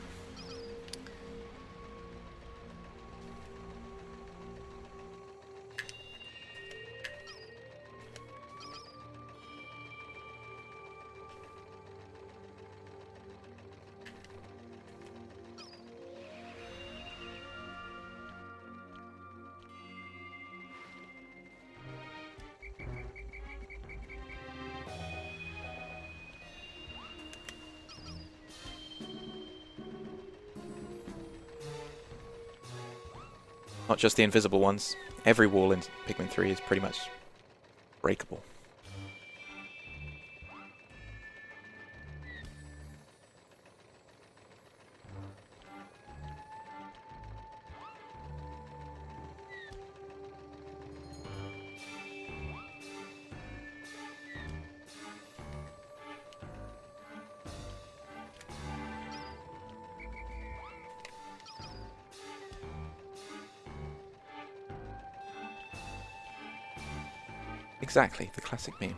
Not just the invisible ones. Every wall in Pikmin 3 is pretty much breakable. Exactly, the classic meme.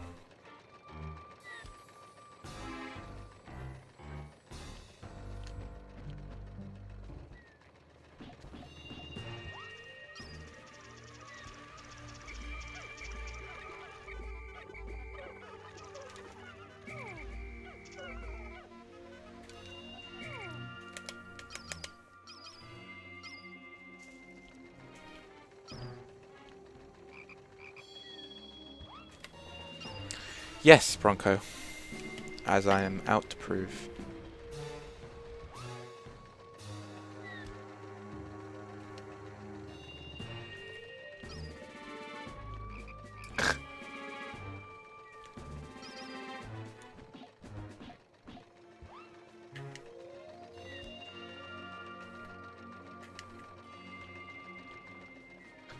Yes, Bronco, as I am out to prove.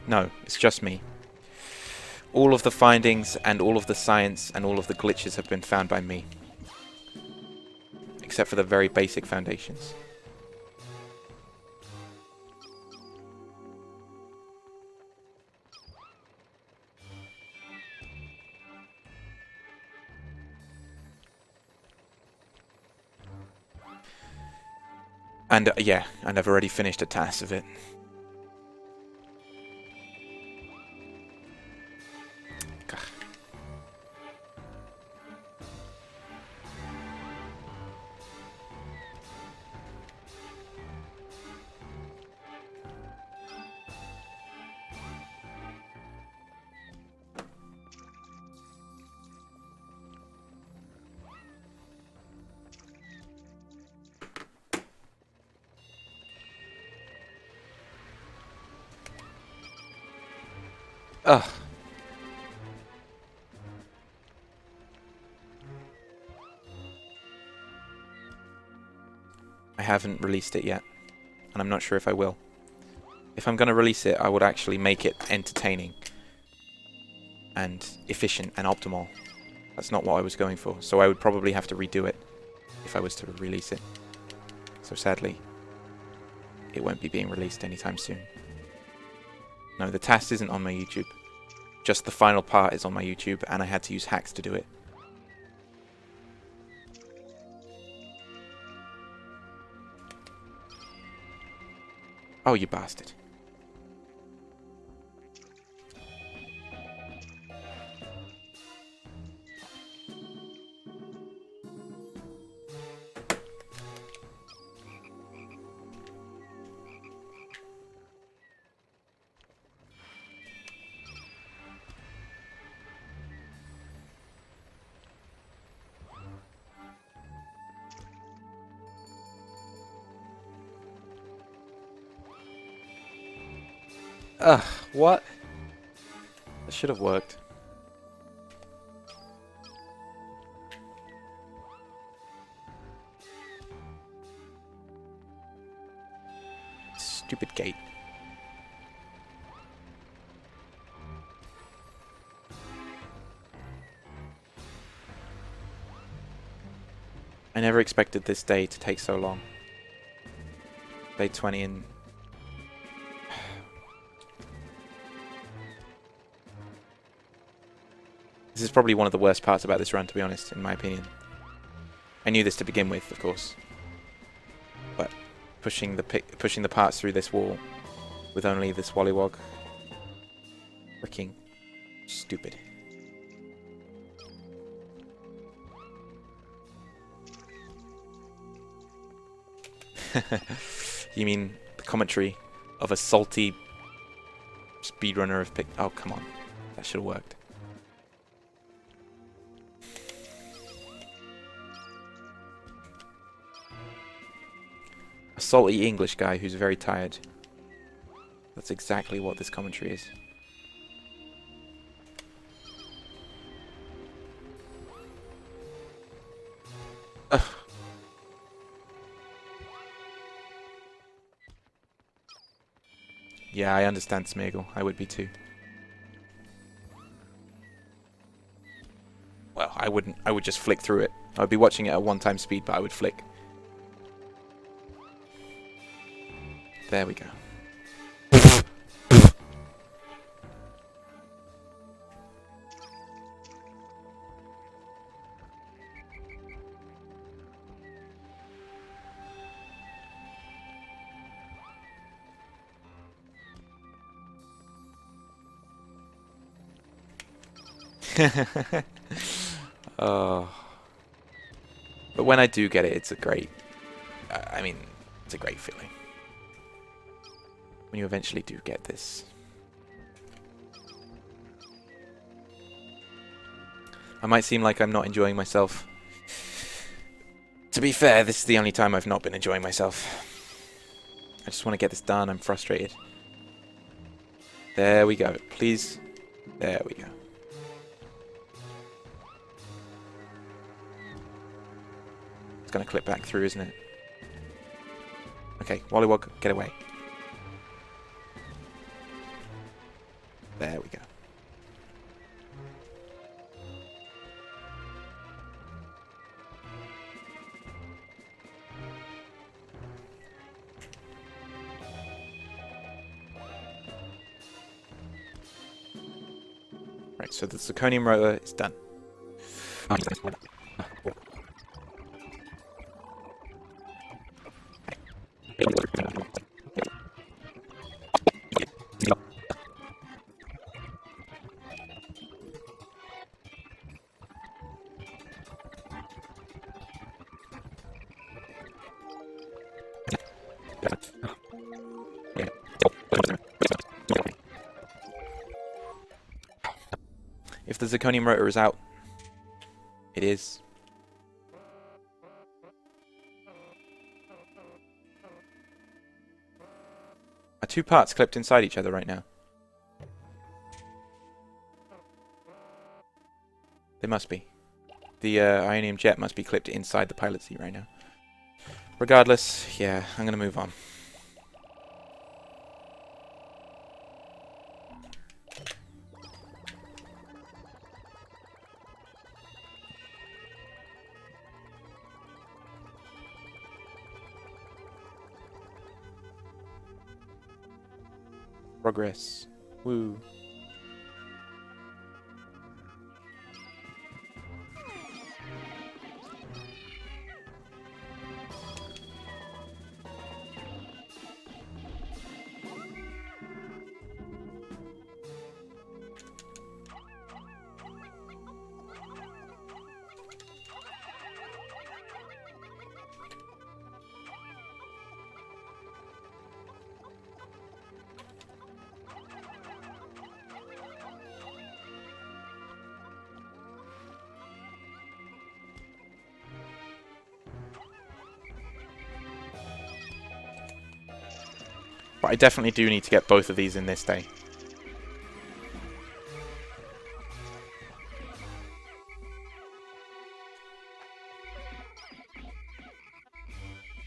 No, it's just me. All of the findings and all of the science and all of the glitches have been found by me. Except for the very basic foundations. And yeah, and I've already finished a task of it. Ugh. I haven't released it yet, and I'm not sure if I will. If I'm going to release it, I would actually make it entertaining and efficient and optimal. That's not what I was going for, so I would probably have to redo it if I was to release it. So sadly, it won't be being released anytime soon. No, the task isn't on my YouTube. Just the final part is on my YouTube, and I had to use hacks to do it. Oh, you bastard. Ugh, what? That should have worked. Stupid gate. I never expected this day to take so long. Day 20 and... This is probably one of the worst parts about this run, to be honest, in my opinion. I knew this to begin with, of course. But pushing the parts through this wall with only this Wollywog. Freaking stupid. You mean the commentary of a salty speedrunner of Pikmin? Oh, come on. That should have worked. A salty English guy who's very tired. That's exactly what this commentary is. Ugh. Yeah, I understand, Smeagol. I would be too. Well, I wouldn't. I would just flick through it. I would be watching it at one-time speed, but I would flick. There we go. Oh. But when I do get it, it's a great... I mean, it's a great feeling. When you eventually do get this. I might seem like I'm not enjoying myself. To be fair, this is the only time I've not been enjoying myself. I just want to get this done. I'm frustrated. There we go. Please. There we go. It's going to clip back through, isn't it? Okay, Wollywog, get away. So the zirconium rotor is done. If the zirconium rotor is out, it is. Are two parts clipped inside each other right now? They must be. The ionium jet must be clipped inside the pilot seat right now. Regardless, yeah, I'm gonna move on. Progress. Woo. But I definitely do need to get both of these in this day.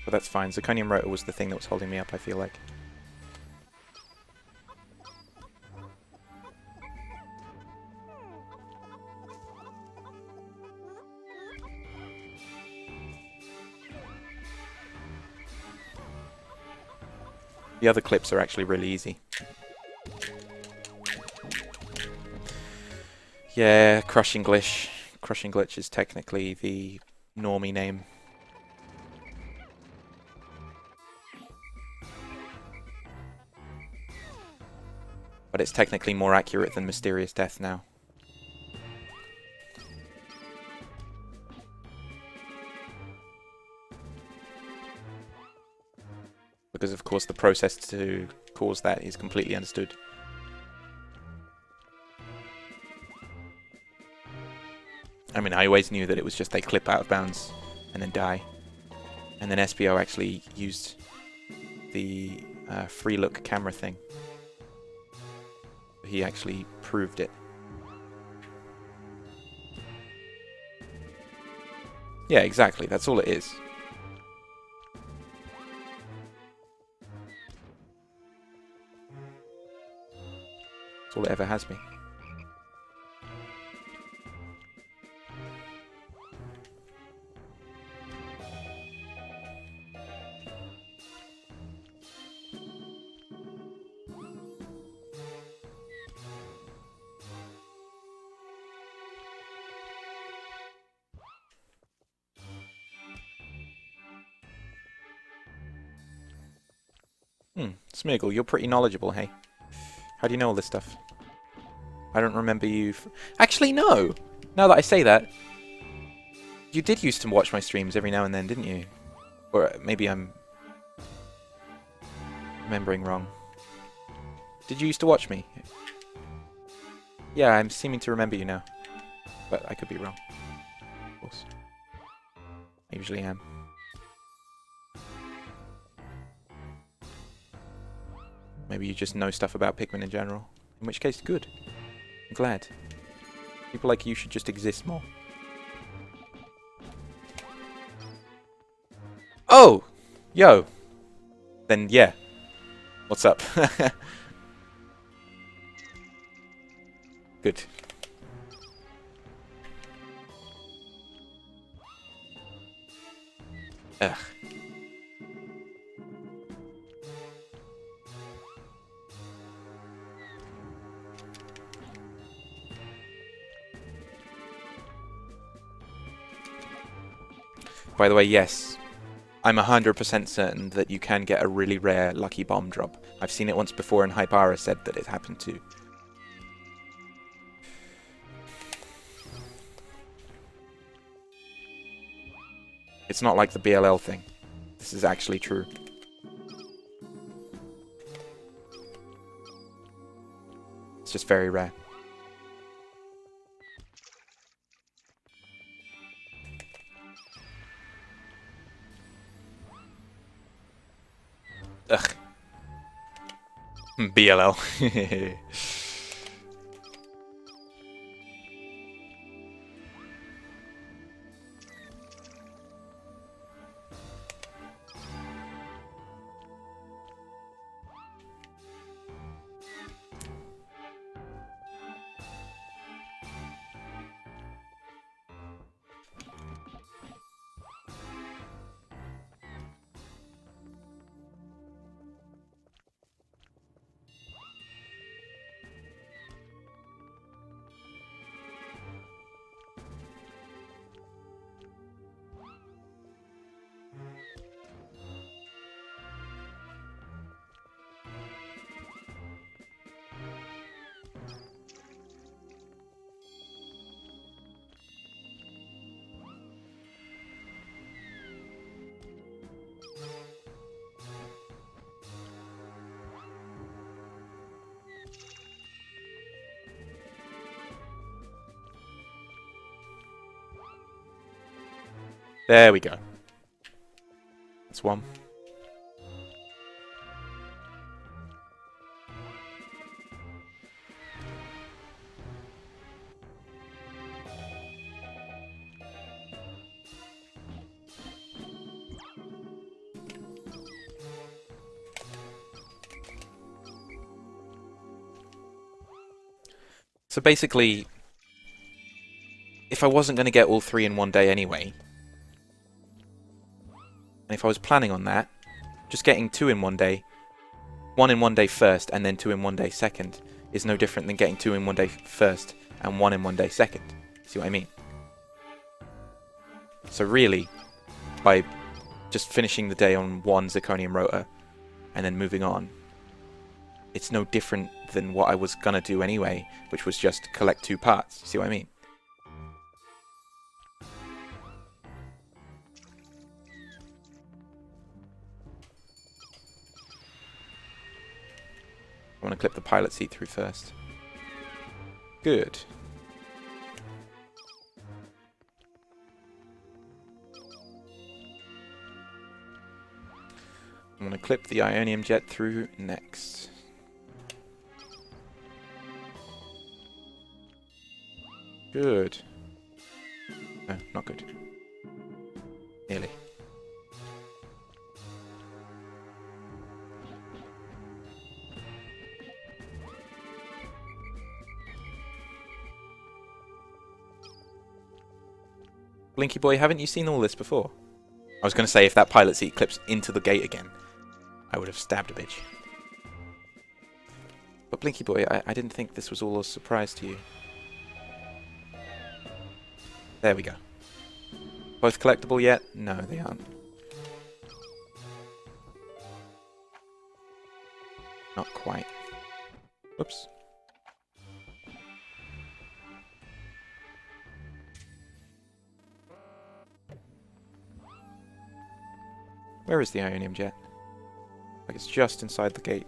But that's fine. Zirconium rotor was the thing that was holding me up, I feel like. The other clips are actually really easy. Yeah, Crushing Glitch. Crushing Glitch is technically the normie name. But it's technically more accurate than Mysterious Death now. Because of course the process to cause that is completely understood. I mean, I always knew that it was just they clip out of bounds and then die. And then SPO actually used the free look camera thing. He actually proved it. Yeah, exactly. That's all it is. That's all it ever has been. Smeagol, you're pretty knowledgeable, hey? How do you know all this stuff? I don't remember you... Actually, no! Now that I say that, you did used to watch my streams every now and then, didn't you? Or maybe I'm remembering wrong. Did you used to watch me? Yeah, I'm seeming to remember you now. But I could be wrong. Of course. I usually am. Maybe you just know stuff about Pikmin in general. In which case, good. I'm glad. People like you should just exist more. Oh! Yo! Then, yeah. What's up? Good. Ugh. By the way, yes, I'm 100% certain that you can get a really rare lucky bomb drop. I've seen it once before, and Hypara said that it happened too. It's not like the BLL thing. This is actually true. It's just very rare. Ugh. BLL. There we go. That's one. So basically, if I wasn't going to get all three in one day anyway, and if I was planning on that, just getting two in one day, one in one day first, and then two in one day second, is no different than getting two in one day first and one in one day second. See what I mean? So really, by just finishing the day on one zirconium rotor and then moving on, it's no different than what I was gonna do anyway, which was just collect two parts. See what I mean? I want to clip the pilot seat through first. Good. I'm going to clip the Ionium jet through next. Good. No, not good. Nearly. Blinky boy, haven't you seen all this before? I was going to say if that pilot seat clips into the gate again, I would have stabbed a bitch. But Blinky boy, I didn't think this was all a surprise to you. There we go. Both collectible yet? No, they aren't. Not quite. Oops. Where is the Ionium jet? Like it's just inside the gate.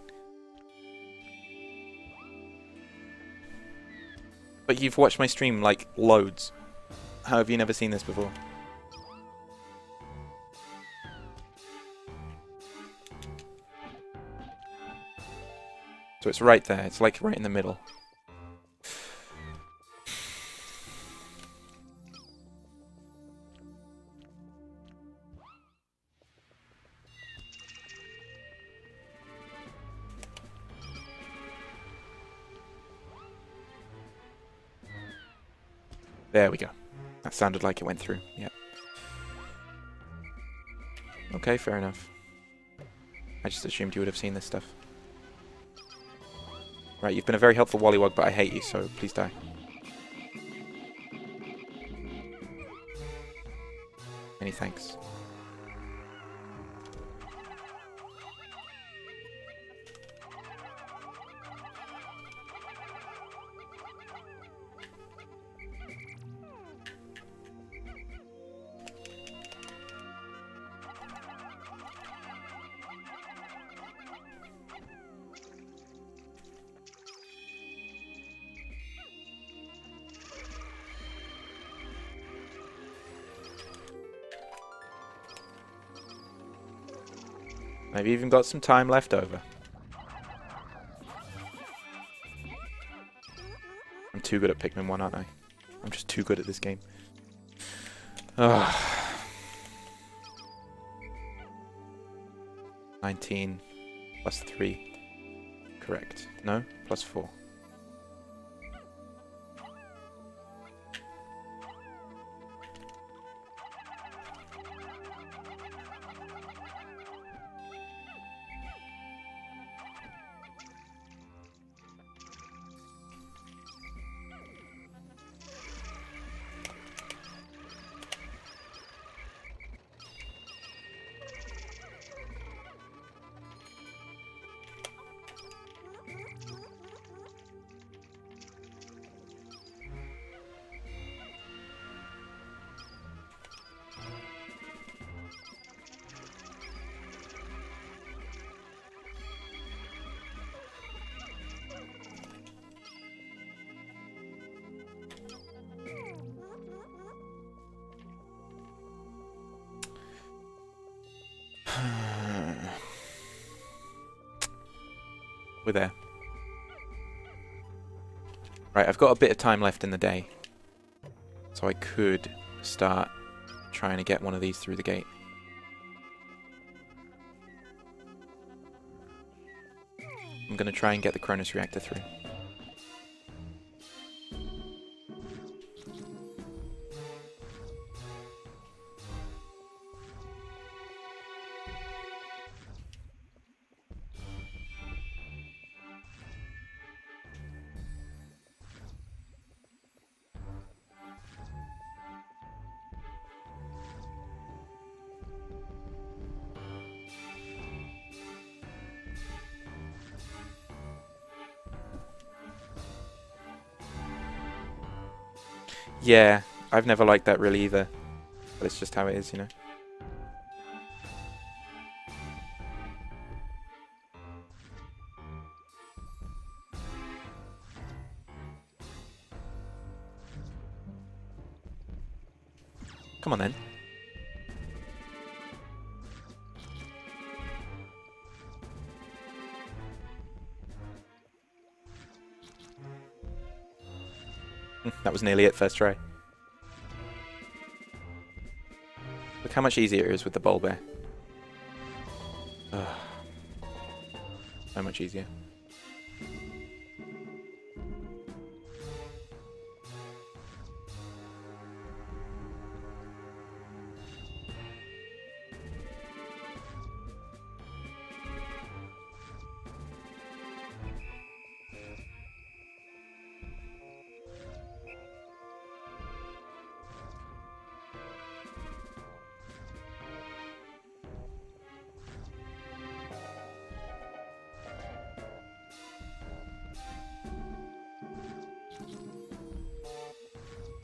But you've watched my stream like loads. How have you never seen this before? So it's right there. It's like right in the middle. There we go. That sounded like it went through. Yep. Okay, fair enough. I just assumed you would have seen this stuff. Right, you've been a very helpful Wollywog, but I hate you, so please die. I Many thanks. I've even got some time left over. I'm too good at Pikmin 1, aren't I? I'm just too good at this game. Ugh. 19 plus 3. Correct. No? Plus 4. We're there. Right, I've got a bit of time left in the day. So I could start trying to get one of these through the gate. I'm going to try and get the Cronus reactor through. Yeah, I've never liked that really either. But it's just how it is, you know. Come on then. That was nearly it, first try. Look how much easier it is with the bulbear. Ugh. So much easier.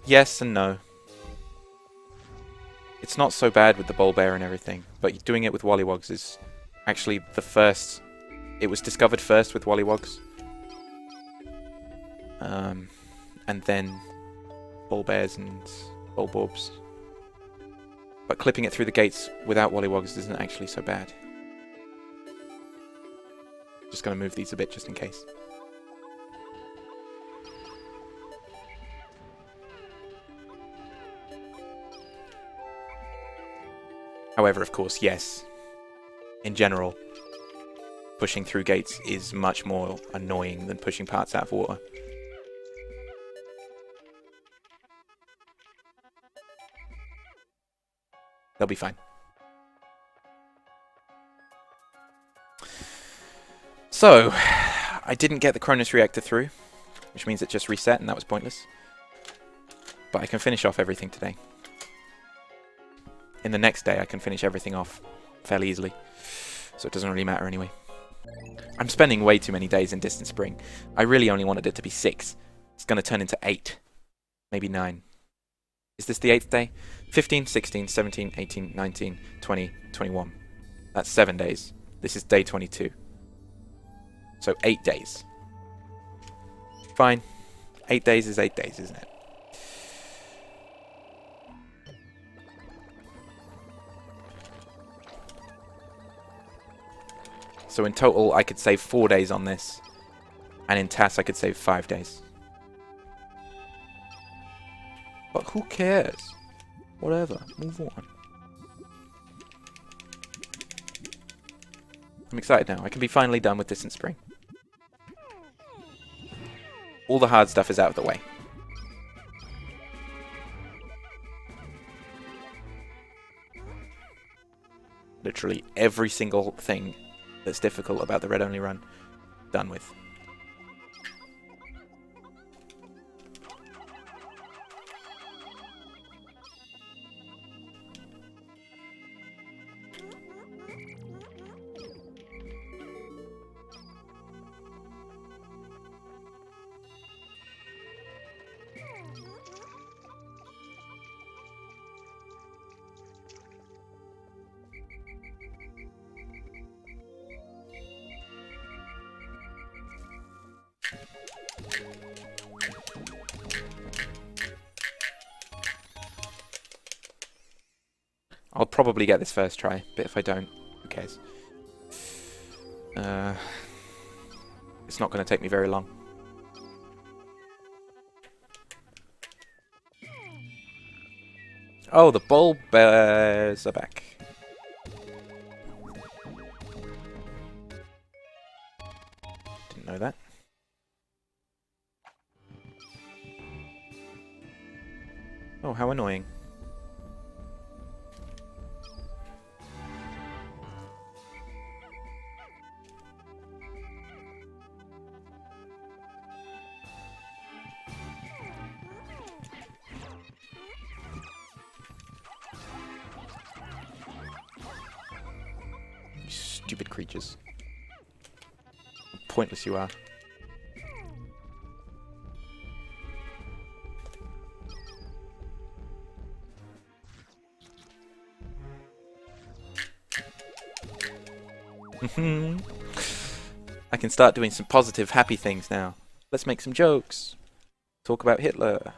Yes and no. It's not so bad with the bulbear and everything, but doing it with Wollywogs is actually the first... It was discovered first with Wollywogs. And then bulbears and bulborbs. But clipping it through the gates without Wollywogs isn't actually so bad. Just going to move these a bit just in case. However, of course, yes, in general, pushing through gates is much more annoying than pushing parts out of water. They'll be fine. So, I didn't get the Cronus reactor through, which means it just reset and that was pointless. But I can finish off everything today. in the next day I can finish everything off fairly easily. So it doesn't really matter anyway. I'm spending way too many days in Distant Spring. I really only wanted it to be 6. It's going to turn into 8. Maybe 9. Is this the 8th day? 15, 16, 17, 18, 19, 20, 21. That's 7 days. This is day 22. So 8 days. Fine. 8 days is 8 days, isn't it? So in total, I could save 4 days on this. And in TAS, I could save 5 days. But who cares? Whatever. Move on. I'm excited now. I can be finally done with Distant Spring. All the hard stuff is out of the way. Literally every single thing that's difficult about the red-only run, done with. I'll probably get this first try, but if I don't, who cares? It's not going to take me very long. Oh, the bulbears are back. Didn't know that. Oh, how annoying. Stupid creatures. How pointless you are. I can start doing some positive, happy things now. Let's make some jokes. Talk about Hitler.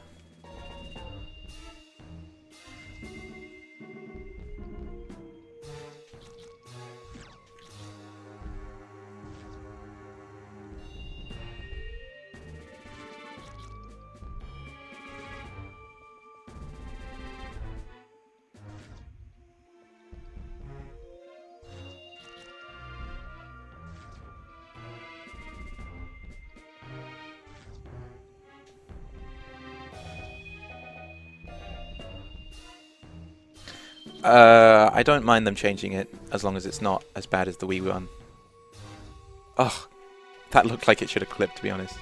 I don't mind them changing it, as long as it's not as bad as the Wii one. Ugh, that looked like it should have clipped, to be honest.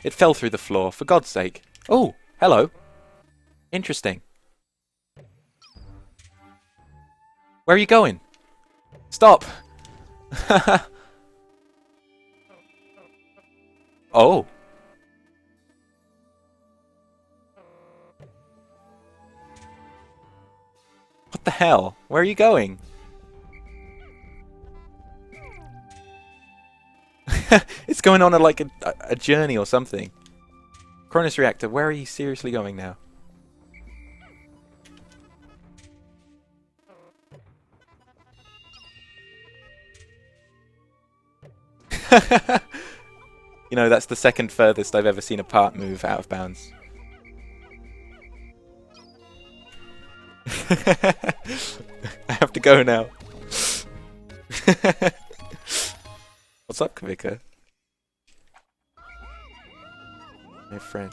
It fell through the floor, for God's sake. Oh, hello. Interesting. Where are you going? Stop! Oh. What the hell? Where are you going? It's going on like a journey or something. Cronus Reactor, where are you seriously going now? You know, that's the second furthest I've ever seen a part move out of bounds. I have to go now. What's up, Kavika? My friend.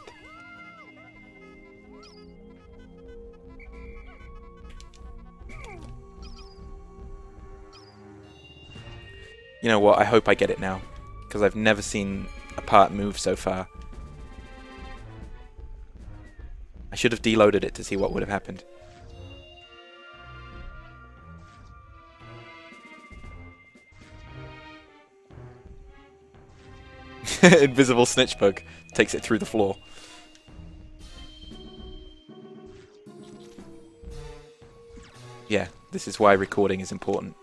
You know what? I hope I get it now, because I've never seen a part move so far. I should have deloaded it to see what would have happened. Invisible snitch bug takes it through the floor. Yeah, this is why recording is important.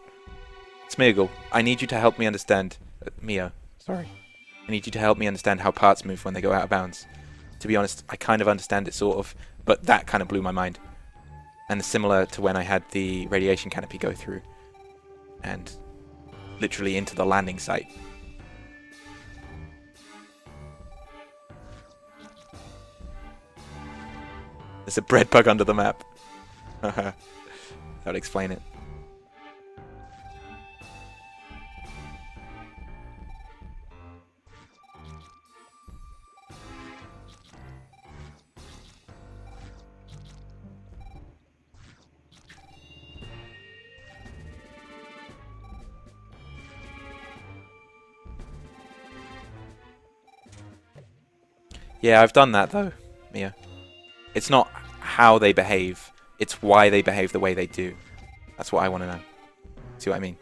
Smeargle, I need you to help me understand... Mio, sorry. I need you to help me understand how parts move when they go out of bounds. To be honest, I kind of understand it, sort of, but that kind of blew my mind. And similar to when I had the radiation canopy go through. And literally into the landing site. There's a bread bug under the map. That would explain it. Yeah, I've done that though, Mia. It's not how they behave, it's why they behave the way they do. That's what I want to know. See what I mean?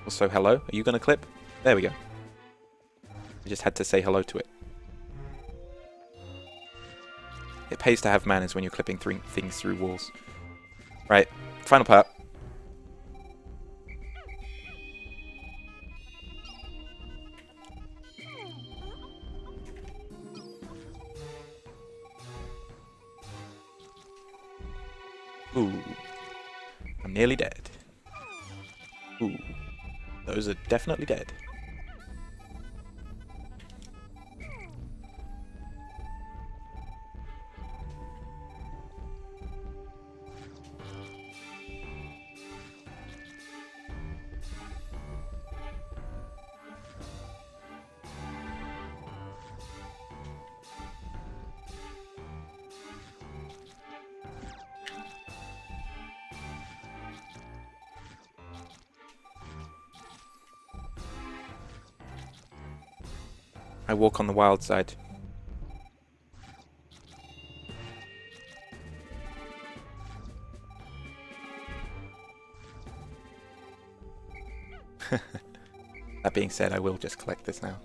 Also, hello. Are you going to clip? There we go. I just had to say hello to it. It pays to have manners when you're clipping things through walls. Right, final part. Ooh. I'm nearly dead. Ooh. Those are definitely dead. I walk on the wild side. That being said, I will just collect this now.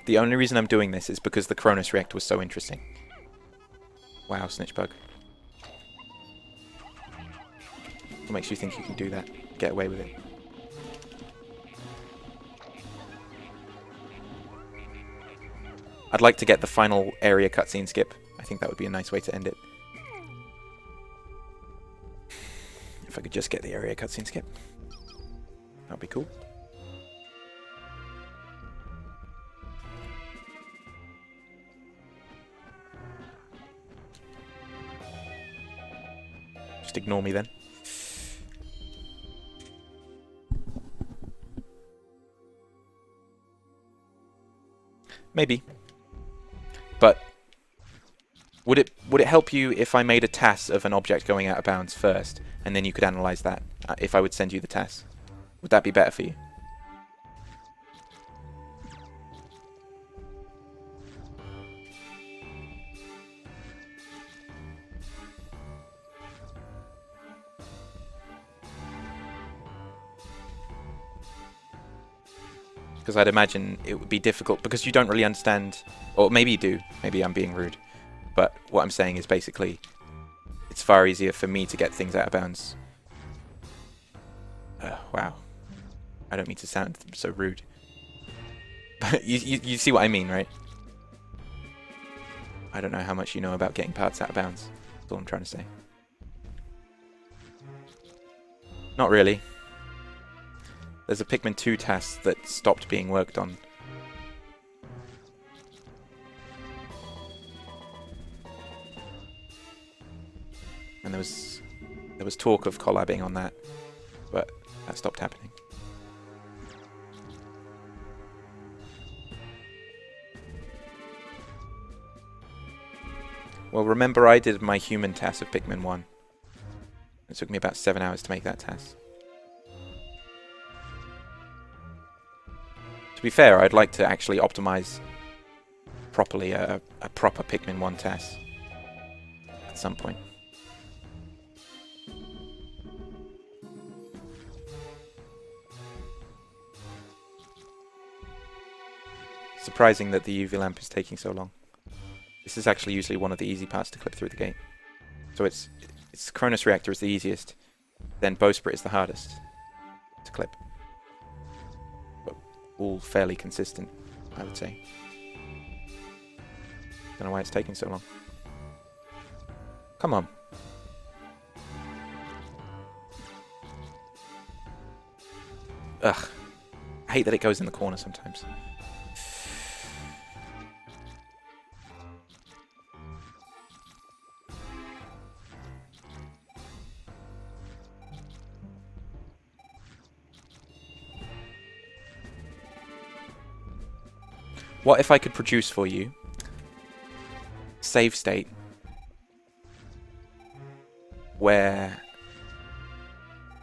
The only reason I'm doing this is because the Cronus Reactor was so interesting. Wow, Snitchbug. What makes you think you can do that? Get away with it. I'd like to get the final area cutscene skip. I think that would be a nice way to end it. If I could just get the area cutscene skip. That'd be cool. Just ignore me then. Maybe. But would it help you if I made a TAS of an object going out of bounds first, and then you could analyze that if I would send you the TAS? Would that be better for you? Because I'd imagine it would be difficult, because you don't really understand, or maybe you do, maybe I'm being rude, but what I'm saying is basically, it's far easier for me to get things out of bounds. Wow. I don't mean to sound so rude. But you see what I mean, right? I don't know how much you know about getting parts out of bounds. That's all I'm trying to say. Not really. There's a Pikmin 2 task that stopped being worked on. And there was talk of collabing on that, but that stopped happening. Well, remember I did my human task of Pikmin 1. It took me about 7 hours to make that task. To be fair, I'd like to actually optimize properly a proper Pikmin 1 test at some point. Surprising that the UV lamp is taking so long. This is actually usually one of the easy parts to clip through the gate. So it's Cronus Reactor is the easiest, then Bowsprit is the hardest to clip. But all fairly consistent, I would say. Don't know why it's taking so long. Come on. Ugh. I hate that it goes in the corner sometimes. What if I could produce for you save state where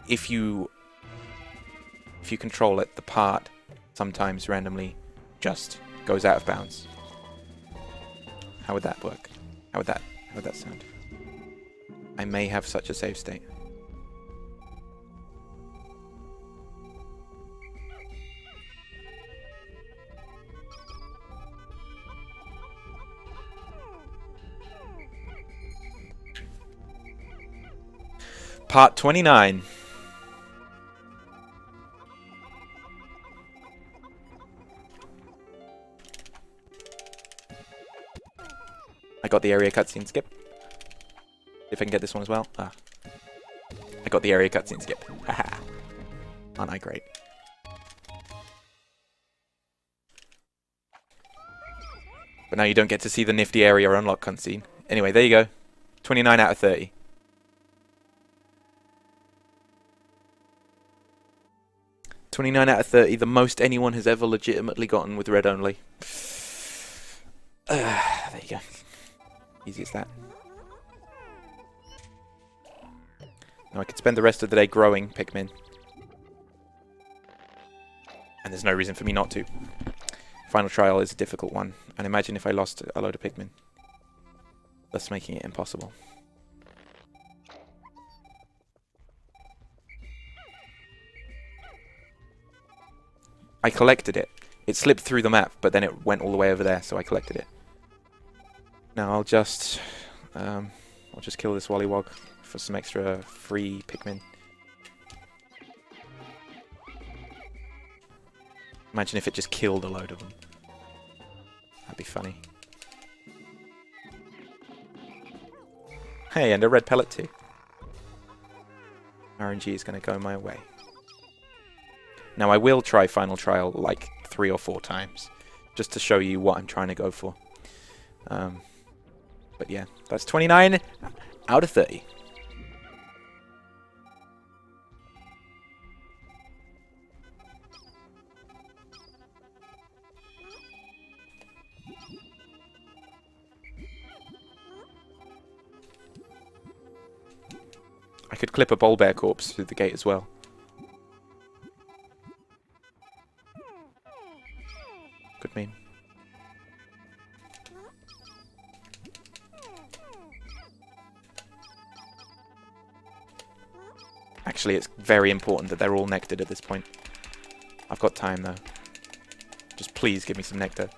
if you control it, the part sometimes randomly just goes out of bounds? How would that work? How would that sound? I may have such a save state. Part 29. I got the area cutscene skip. If I can get this one as well. Ah. I got the area cutscene skip. Haha. Aren't I great? But now you don't get to see the nifty area unlock cutscene. Anyway, there you go. 29 out of 30. "29 out of 30, the most anyone has ever legitimately gotten with red only." There you go. Easy as that. Now I could spend the rest of the day growing Pikmin. And there's no reason for me not to. Final trial is a difficult one. And imagine if I lost a load of Pikmin, thus making it impossible. I collected it. It slipped through the map, but then it went all the way over there, so I collected it. Now I'll just kill this Wollywog for some extra free Pikmin. Imagine if it just killed a load of them. That'd be funny. Hey, and a red pellet too. RNG is going to go my way. Now I will try Final Trial like 3 or 4 times, just to show you what I'm trying to go for. But yeah, that's 29 out of 30. I could clip a bulbear corpse through the gate as well. Good meme. Actually, it's very important that they're all nectared at this point. I've got time though. Just please give me some nectar.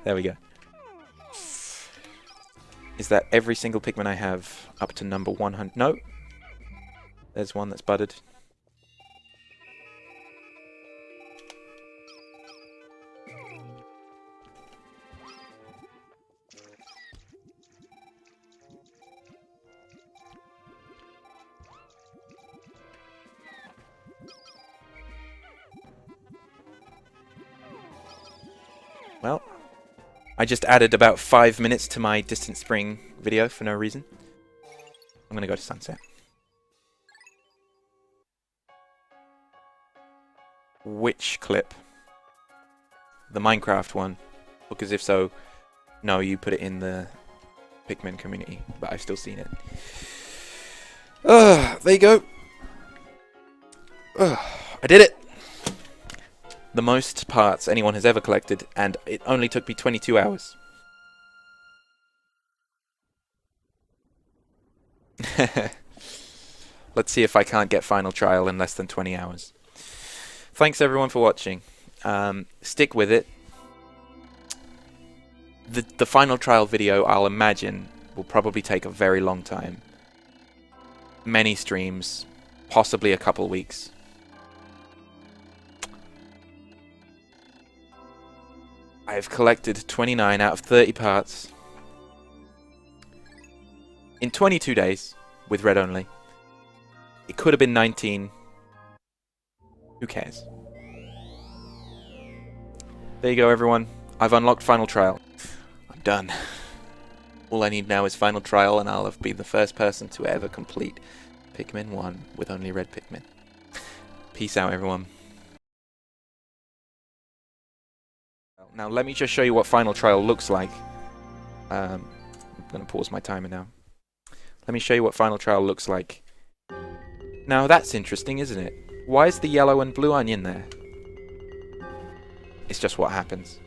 There we go. Is that every single Pikmin I have up to number 100? No. There's one that's budded. Well, I just added about 5 minutes to my Distant Spring video for no reason. I'm going to go to Sunset. Which clip? The Minecraft one Because if so, no, you put it in the Pikmin community. But I've still seen it. There you go. I did it! The most parts anyone has ever collected, and it only took me 22 hours. Let's see if I can't get Final Trial in less than 20 hours. Thanks everyone for watching. Stick with it. The Final Trial video, I'll imagine, will probably take a very long time. Many streams, possibly a couple weeks. I've collected 29 out of 30 parts in 22 days with red only. It could have been 19. Who cares? There you go, everyone. I've unlocked Final Trial. I'm done. All I need now is Final Trial, and I'll have been the first person to ever complete Pikmin 1 with only red Pikmin. Peace out, everyone. Now, let me just show you what Final Trial looks like. I'm going to pause my timer now. Let me show you what Final Trial looks like. Now, that's interesting, isn't it? Why is the yellow and blue onion there? It's just what happens.